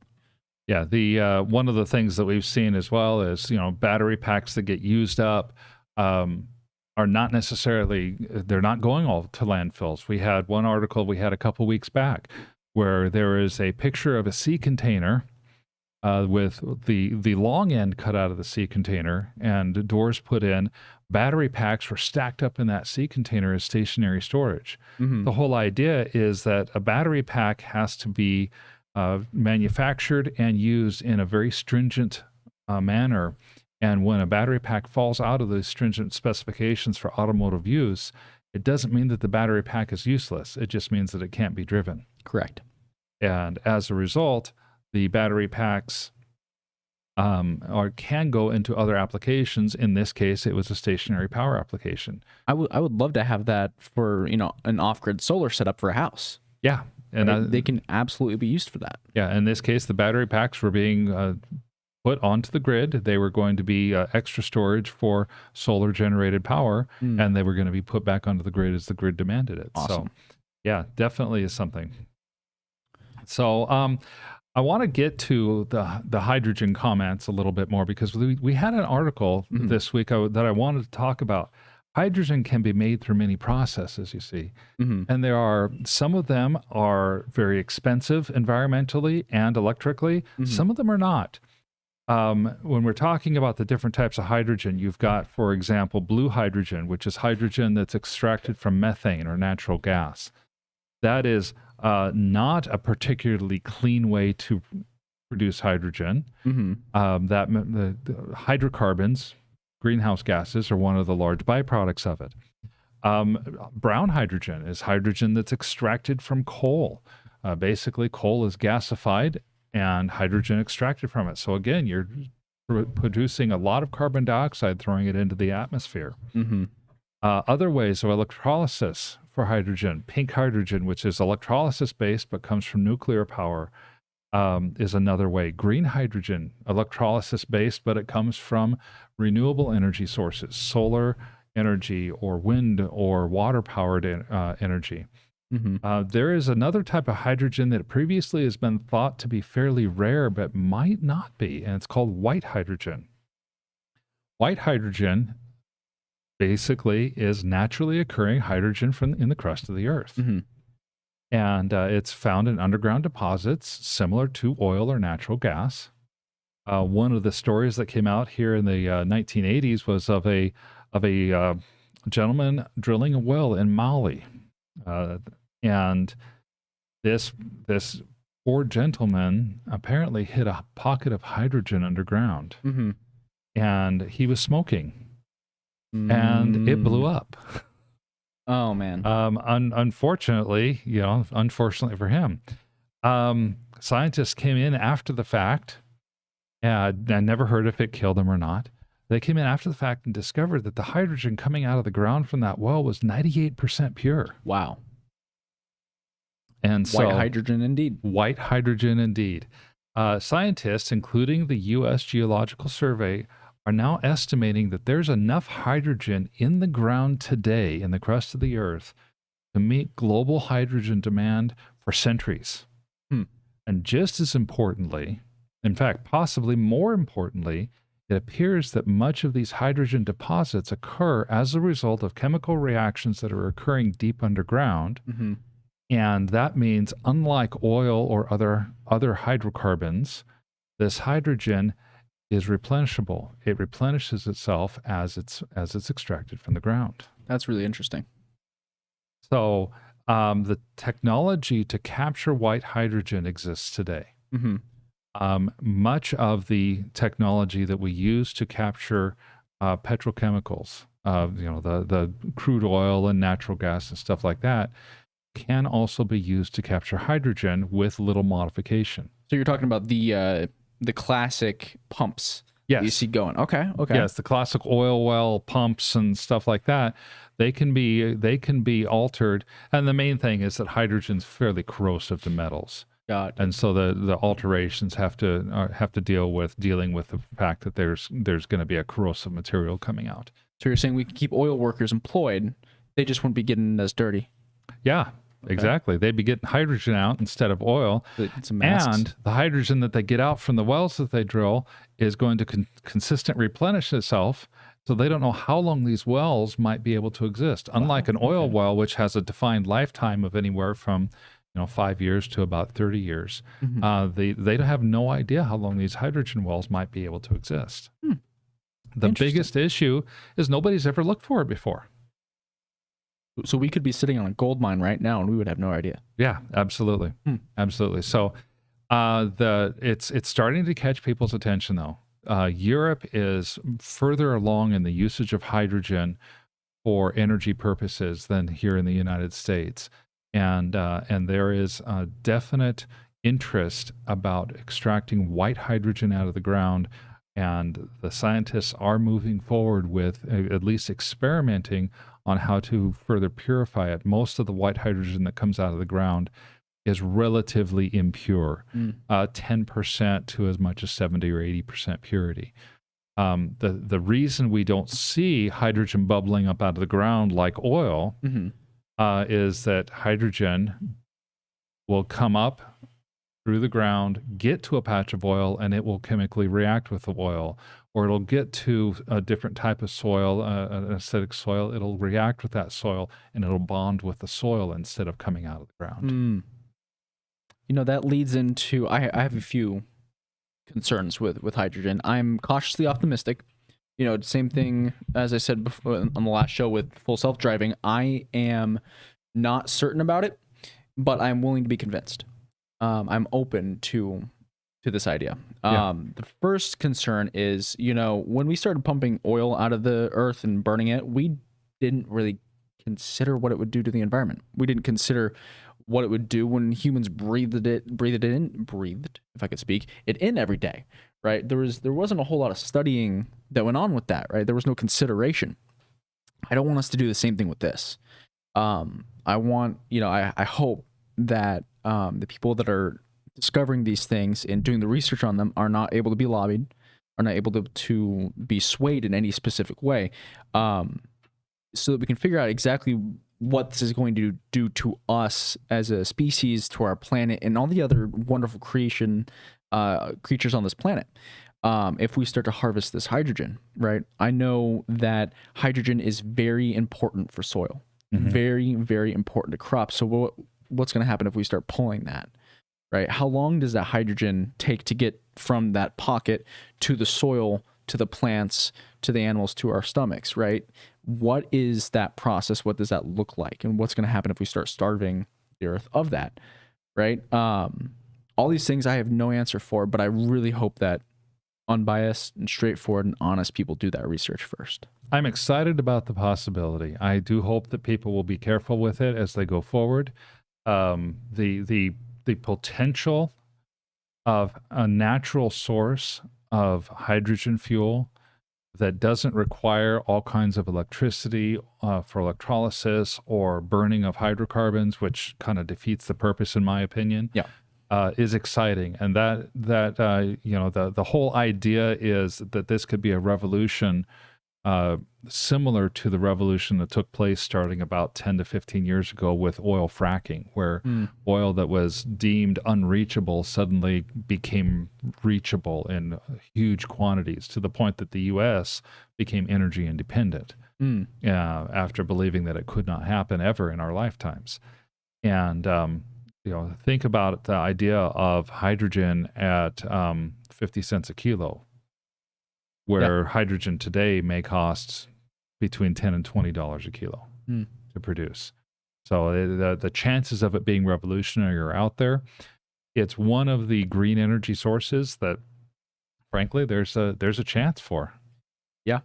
Yeah. The one of the things that we've seen as well is, you know, battery packs that get used up are not necessarily, they're not going all to landfills. We had one article we had a couple weeks back where there is a picture of a sea container with the long end cut out of the sea container and doors put in. Battery packs were stacked up in that sea container as stationary storage. The whole idea is that a battery pack has to be manufactured and used in a very stringent manner. And when a battery pack falls out of those stringent specifications for automotive use, it doesn't mean that the battery pack is useless. It just means that it can't be driven. Correct. And as a result, the battery packs can go into other applications. In this case, it was a stationary power application. I would love to have that for, you know, an off-grid solar setup for a house. Yeah. And they can absolutely be used for that. Yeah. In this case, the battery packs were being put onto the grid. They were going to be extra storage for solar generated power, and they were going to be put back onto the grid as the grid demanded it. Awesome. So yeah, definitely is something. So I want to get to the hydrogen comments a little bit more, because we had an article this week that I wanted to talk about. Hydrogen can be made through many processes, you see. And there are, some of them are very expensive environmentally and electrically. Some of them are not. When we're talking about the different types of hydrogen, you've got, for example, blue hydrogen, which is hydrogen that's extracted from methane or natural gas. That is not a particularly clean way to produce hydrogen. The hydrocarbons, greenhouse gases, are one of the large byproducts of it. Brown hydrogen is hydrogen that's extracted from coal. Basically, coal is gasified and hydrogen extracted from it. So again, you're producing a lot of carbon dioxide, throwing it into the atmosphere. Other ways of electrolysis for hydrogen, pink hydrogen, which is electrolysis based but comes from nuclear power, is another way. Green hydrogen, electrolysis based, but it comes from renewable energy sources, solar energy or wind or water powered energy. There is another type of hydrogen that previously has been thought to be fairly rare, but might not be, and it's called white hydrogen. White hydrogen basically is naturally occurring hydrogen in the crust of the earth. And it's found in underground deposits similar to oil or natural gas. One of the stories that came out here in the 1980s was of a gentleman drilling a well in Mali. And this poor gentleman apparently hit a pocket of hydrogen underground. And he was smoking. And it blew up. Oh man. Unfortunately, unfortunately for him, scientists came in after the fact. I never heard if it killed him or not. They came in after the fact and discovered that the hydrogen coming out of the ground from that well was 98% pure. Wow. And so, White hydrogen indeed. White hydrogen indeed. Scientists, including the U.S. Geological Survey, are now estimating that there's enough hydrogen in the ground today, in the crust of the Earth, to meet global hydrogen demand for centuries. And just as importantly, in fact, possibly more importantly, it appears that much of these hydrogen deposits occur as a result of chemical reactions that are occurring deep underground. And that means, unlike oil or other hydrocarbons, this hydrogen is replenishable. It replenishes itself as it's extracted from the ground. That's really interesting. So the technology to capture white hydrogen exists today. Much of the technology that we use to capture petrochemicals, the crude oil and natural gas and stuff like that, can also be used to capture hydrogen with little modification. So you're talking about the classic pumps that you see going. Okay. Yes, the classic oil well pumps and stuff like that. They can be altered, and the main thing is that hydrogen's fairly corrosive to metals. And so the alterations have to dealing with the fact that there's going to be a corrosive material coming out. So you're saying we can keep oil workers employed, they just wouldn't be getting as dirty. Yeah. Okay. Exactly. They'd be getting hydrogen out instead of oil. And the hydrogen that they get out from the wells that they drill is going to consistent replenish itself. So they don't know how long these wells might be able to exist. Unlike an oil well, which has a defined lifetime of anywhere from 5 years to about 30 years. They have no idea how long these hydrogen wells might be able to exist. The biggest issue is nobody's ever looked for it before. So we could be sitting on a gold mine right now and we would have no idea. Yeah, absolutely. Absolutely. So it's starting to catch people's attention though. Europe is further along in the usage of hydrogen for energy purposes than here in the United States. And there is a definite interest about extracting white hydrogen out of the ground. And the scientists are moving forward with at least experimenting on how to further purify it. Most of the white hydrogen that comes out of the ground is relatively impure, 10% to as much as 70 or 80% purity. The reason we don't see hydrogen bubbling up out of the ground like oil is that hydrogen will come up through the ground, get to a patch of oil, and it will chemically react with the oil. Or it'll get to a different type of soil, an acidic soil. It'll react with that soil, and it'll bond with the soil instead of coming out of the ground. That leads into, I have a few concerns with hydrogen. I'm cautiously optimistic. Same thing as I said before on the last show with full self-driving. I am not certain about it, but I'm willing to be convinced. I'm open to this idea. The first concern is, when we started pumping oil out of the earth and burning it, we didn't really consider what it would do to the environment. We didn't consider what it would do when humans breathed, if I could speak, it in every day, right? There wasn't a whole lot of studying that went on with that, right? There was no consideration. I don't want us to do the same thing with this. I hope that the people that are discovering these things and doing the research on them are not able to be lobbied, are not able to be swayed in any specific way, so that we can figure out exactly what this is going to do to us as a species, to our planet, and all the other wonderful creatures on this planet. If we start to harvest this hydrogen, right? I know that hydrogen is very important for soil, very, very important to crops. So what's going to happen if we start pulling that, right? How long does that hydrogen take to get from that pocket to the soil, to the plants, to the animals, to our stomachs, right? What is that process? What does that look like? And what's going to happen if we start starving the earth of that, right? All these things I have no answer for, but I really hope that unbiased and straightforward and honest people do that research first. I'm excited about the possibility. I do hope that people will be careful with it as they go forward. The potential of a natural source of hydrogen fuel that doesn't require all kinds of electricity for electrolysis or burning of hydrocarbons, which kind of defeats the purpose, in my opinion. Yeah. Is exciting, and that the whole idea is that this could be a revolution similar to the revolution that took place starting about 10 to 15 years ago with oil fracking, where oil that was deemed unreachable suddenly became reachable in huge quantities, to the point that the U.S. became energy independent after believing that it could not happen ever in our lifetimes. And think about the idea of hydrogen at 50 cents a kilo, where hydrogen today may cost between $10 and $20 a kilo to produce. So the chances of it being revolutionary are out there. It's one of the green energy sources that, frankly, there's a chance for. Yeah,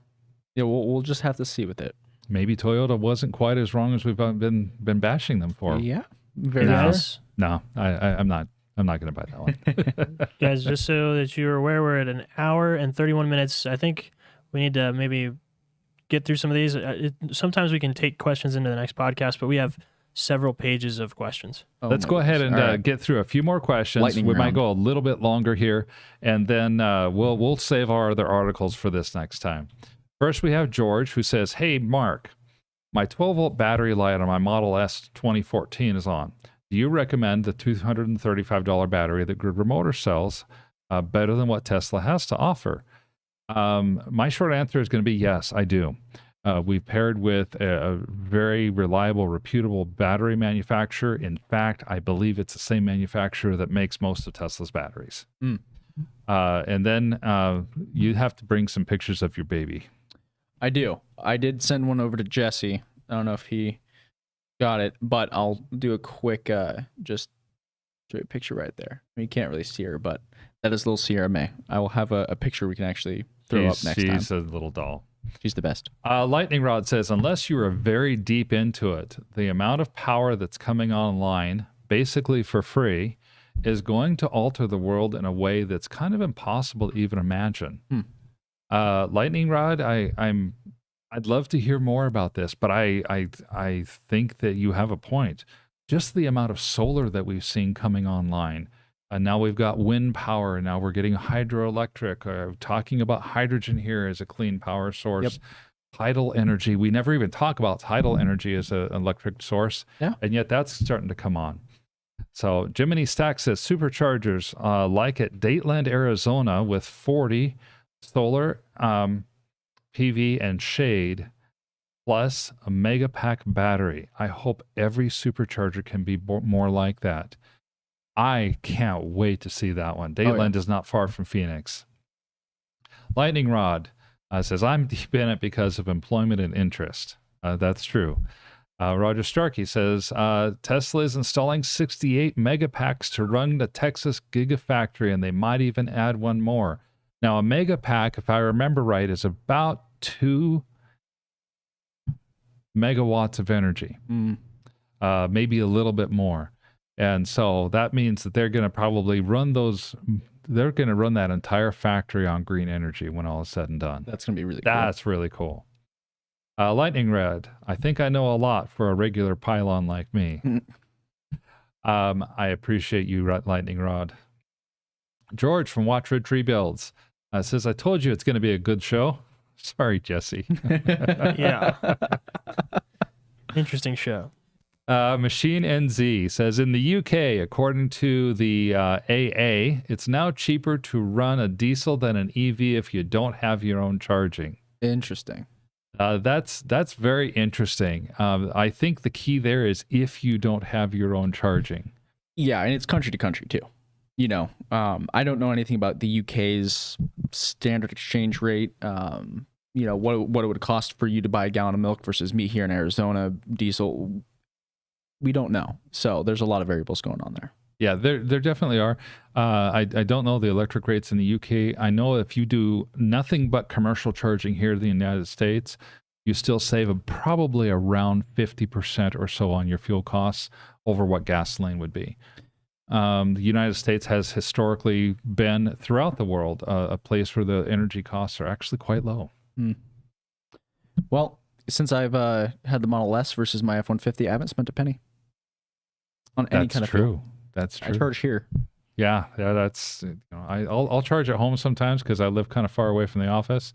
we'll just have to see with it. Maybe Toyota wasn't quite as wrong as we've been bashing them for. Yeah, very Guys, No, I'm not going to buy that one. guys, just so that you're aware, we're at 1 hour and 31 minutes. I think we need to maybe get through some of these. Sometimes we can take questions into the next podcast, but we have several pages of questions. Let's go ahead and get through a few more questions. Lightning we might round. go a little bit longer here, and then we'll save our other articles for this next time. First, we have George, who says, "Hey, Mark, my 12-volt battery light on my Model S 2014 is on. Do you recommend the $235 battery that Gruber Motor sells better than what Tesla has to offer?" My short answer is going to be yes, I do. We've paired with a very reliable, reputable battery manufacturer. In fact, I believe it's the same manufacturer that makes most of Tesla's batteries. And then you have to bring some pictures of your baby. I do. I did send one over to Jesse. I don't know if he got it, but I'll do a quick, just show you a picture right there. I mean, you can't really see her, but that is little Sierra May. I will have a picture we can actually throw up next time. She's a little doll. She's the best. Lightning Rod says, unless you are very deep into it, the amount of power that's coming online, basically for free, is going to alter the world in a way that's kind of impossible to even imagine. Lightning Rod, I'd love to hear more about this, but I think that you have a point. Just the amount of solar that we've seen coming online. And now we've got wind power, and now we're getting hydroelectric. Talking about hydrogen here as a clean power source. Yep. Tidal energy. We never even talk about tidal energy as an electric source, and yet that's starting to come on. So Jiminy Stack says, superchargers like at Dateland, Arizona, with 40 solar, PV, and shade, plus a mega pack battery. I hope every supercharger can be more like that. I can't wait to see that one. Dateland is not far from Phoenix. Lightning Rod says, I'm deep in it because of employment and interest. That's true. Roger Starkey says, Tesla is installing 68 megapacks to run the Texas Gigafactory, and they might even add one more. Now, a megapack, if I remember right, is about 2 megawatts of energy, maybe a little bit more. And so that means that they're going to probably run they're going to run that entire factory on green energy when all is said and done. That's going to be really cool. That's really cool. Lightning Red, I think I know a lot for a regular pylon like me. I appreciate you, Lightning Rod. George from Watch Red Tree Builds says, I told you it's going to be a good show. Sorry, Jesse. Yeah. Interesting show. Machine NZ says, in the UK, according to the AA, it's now cheaper to run a diesel than an EV if you don't have your own charging. Interesting. That's very interesting. I think the key there is if you don't have your own charging. Yeah, and it's country to country too. You know, I don't know anything about the UK's standard exchange rate. You know, what it would cost for you to buy a gallon of milk versus me here in Arizona, diesel. We don't know. So there's a lot of variables going on there. Yeah, there definitely are. I don't know the electric rates in the UK. I know if you do nothing but commercial charging here in the United States, you still save probably around 50% or so on your fuel costs over what gasoline would be. The United States has historically been, throughout the world, a place where the energy costs are actually quite low. Well, since I've had the Model S versus my F-150, I haven't spent a penny on any That's kind of true. fuel. That's I true. charge here. Yeah, that's I'll charge at home sometimes because I live kind of far away from the office.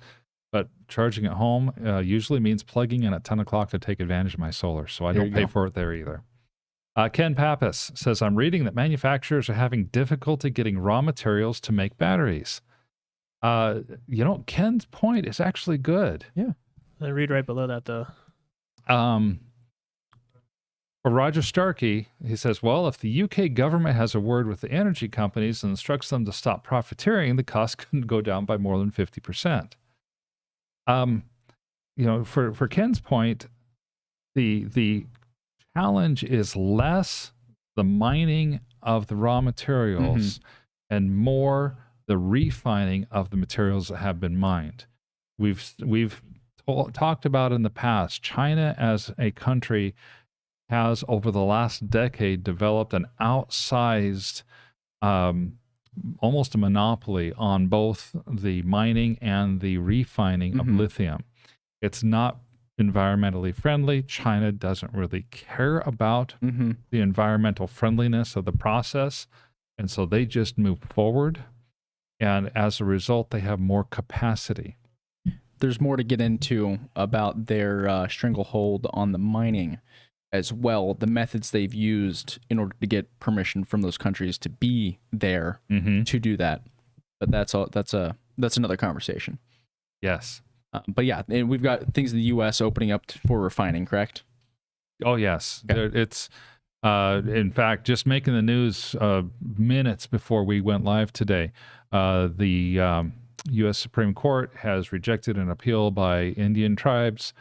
But charging at home usually means plugging in at 10 o'clock to take advantage of my solar, so I There don't you pay go. for it there either. Ken Pappas says, I'm reading that manufacturers are having difficulty getting raw materials to make batteries. Ken's point is actually good. I read right below that though. For Roger Starkey, he says, well, if the UK government has a word with the energy companies and instructs them to stop profiteering, the cost couldn't go down by more than 50%. For Ken's point, the challenge is less the mining of the raw materials and more the refining of the materials that have been mined. We've talked about in the past, China as a country has over the last decade developed an outsized, almost a monopoly on both the mining and the refining of lithium. It's not environmentally friendly. China doesn't really care about the environmental friendliness of the process. And so they just move forward. And as a result, they have more capacity. There's more to get into about their stranglehold on the mining as well, the methods they've used in order to get permission from those countries to be there to do that. But that's another conversation. Yes. But yeah, and we've got things in the U.S. opening up for refining, correct? Oh, yes. Okay. It's, in fact, just making the news minutes before we went live today. The U.S. Supreme Court has rejected an appeal by Indian tribes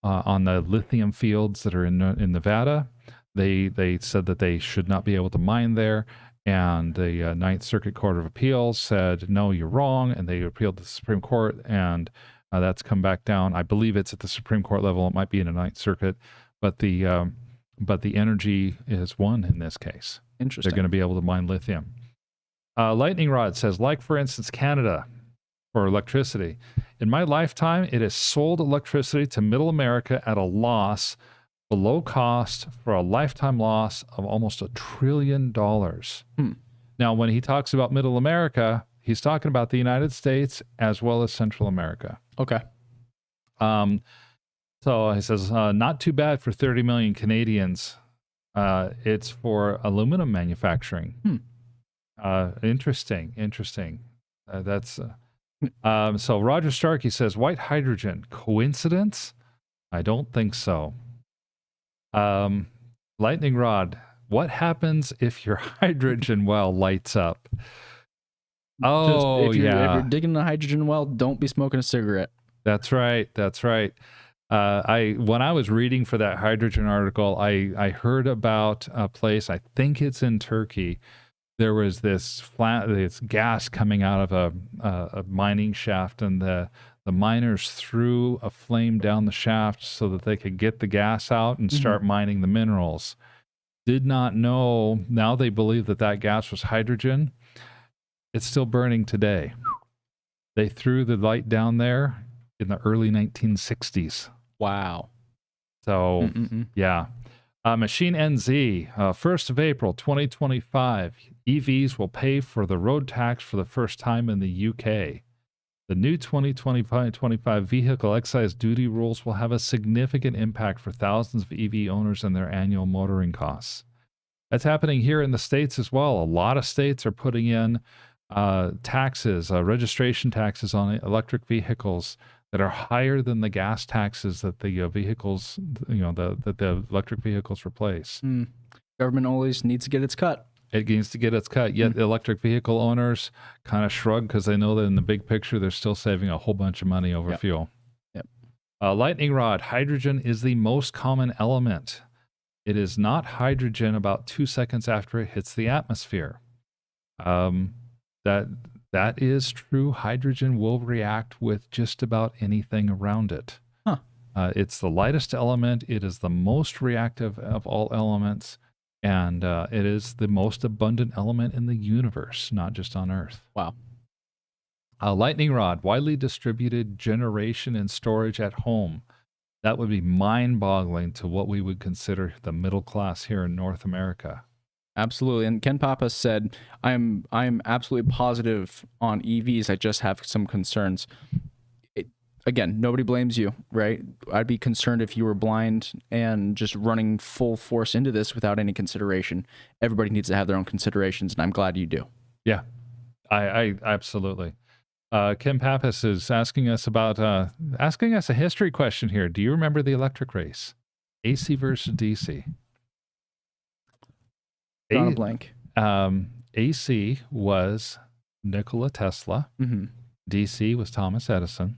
on the lithium fields that are in Nevada. They said that they should not be able to mine there. And the Ninth Circuit Court of Appeals said, no, you're wrong. And they appealed to the Supreme Court, and that's come back down. I believe it's at the Supreme Court level. It might be in the Ninth Circuit, but the energy is won in this case. Interesting. They're going to be able to mine lithium. Lightning Rod says, like, for instance, Canada for electricity. In my lifetime, it has sold electricity to Middle America at a loss, below cost, for a lifetime loss of almost $1 trillion. Now, when he talks about Middle America, he's talking about the United States as well as Central America. Okay. So he says, not too bad for 30 million Canadians. It's for aluminum manufacturing. Interesting. That's so Roger Starkey says, white hydrogen, coincidence? I don't think so. Lightning Rod, what happens if your hydrogen well lights up? Oh, if you're digging a hydrogen well, don't be smoking a cigarette. That's right. When I was reading for that hydrogen article, I heard about a place, I think it's in Turkey. There was this gas coming out of a mining shaft, and the miners threw a flame down the shaft so that they could get the gas out and start mining the minerals. Did not know. Now they believe that gas was hydrogen. It's still burning today. They threw the light down there in the early 1960s. Wow. So, yeah. Machine NZ, 1st of April, 2025. EVs will pay for the road tax for the first time in the UK. The new 2025 vehicle excise duty rules will have a significant impact for thousands of EV owners and their annual motoring costs. That's happening here in the States as well. A lot of states are putting in taxes, registration taxes on electric vehicles that are higher than the gas taxes that the vehicles, that the electric vehicles replace. Government always needs to get its cut. It needs to get its cut. Yet electric vehicle owners kind of shrug because they know that in the big picture, they're still saving a whole bunch of money over fuel. Lightning Rod, hydrogen is the most common element. It is not hydrogen about 2 seconds after it hits the atmosphere. That is true. Hydrogen will react with just about anything around it. It's the lightest element. It is the most reactive of all elements. And it is the most abundant element in the universe, not just on Earth. Wow. A lightning rod, widely distributed generation and storage at home. That would be mind-boggling to what we would consider the middle class here in North America. Absolutely. And Ken Papa said, I'm absolutely positive on EVs. I just have some concerns. Again, nobody blames you, right? I'd be concerned if you were blind and just running full force into this without any consideration. Everybody needs to have their own considerations, and I'm glad you do. Yeah, I absolutely. Kim Pappas is asking us a history question here. Do you remember the electric race? AC versus DC. Drawing a blank. AC was Nikola Tesla. Mm-hmm. DC was Thomas Edison.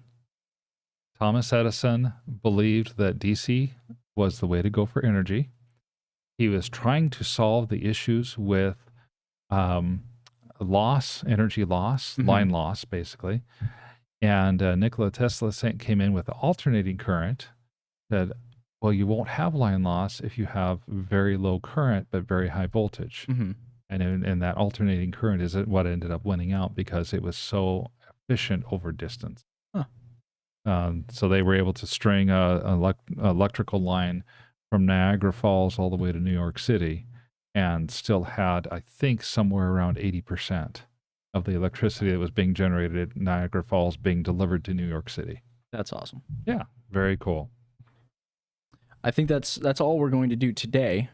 Thomas Edison believed that DC was the way to go for energy. He was trying to solve the issues with energy loss, line loss, basically. And Nikola Tesla came in with the alternating current, said, well, you won't have line loss if you have very low current but very high voltage. Mm-hmm. And that alternating current is what ended up winning out because it was so efficient over distance. Huh. So they were able to string an electrical line from Niagara Falls all the way to New York City and still had, I think, somewhere around 80% of the electricity that was being generated at Niagara Falls being delivered to New York City. That's awesome. Yeah, very cool. I think that's all we're going to do today.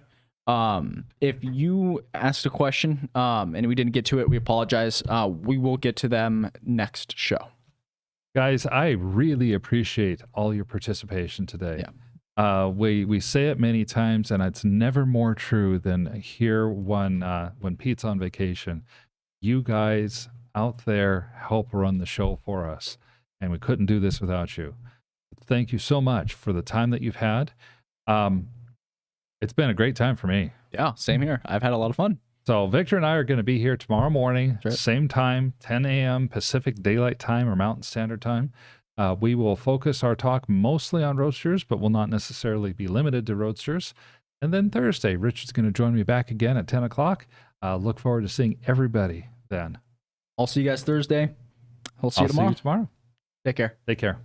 If you asked a question and we didn't get to it, we apologize. We will get to them next show. Guys, I really appreciate all your participation today. Yeah. We say it many times, and it's never more true than here when Pete's on vacation. You guys out there help run the show for us, and we couldn't do this without you. Thank you so much for the time that you've had. It's been a great time for me. Yeah, same here. I've had a lot of fun. So Victor and I are going to be here tomorrow morning, right. Same time, 10 a.m. Pacific Daylight Time or Mountain Standard Time. We will focus our talk mostly on roadsters, but will not necessarily be limited to roadsters. And then Thursday, Richard's going to join me back again at 10 o'clock. Look forward to seeing everybody then. I'll see you guys Thursday. I'll see you tomorrow. See you tomorrow. Take care. Take care.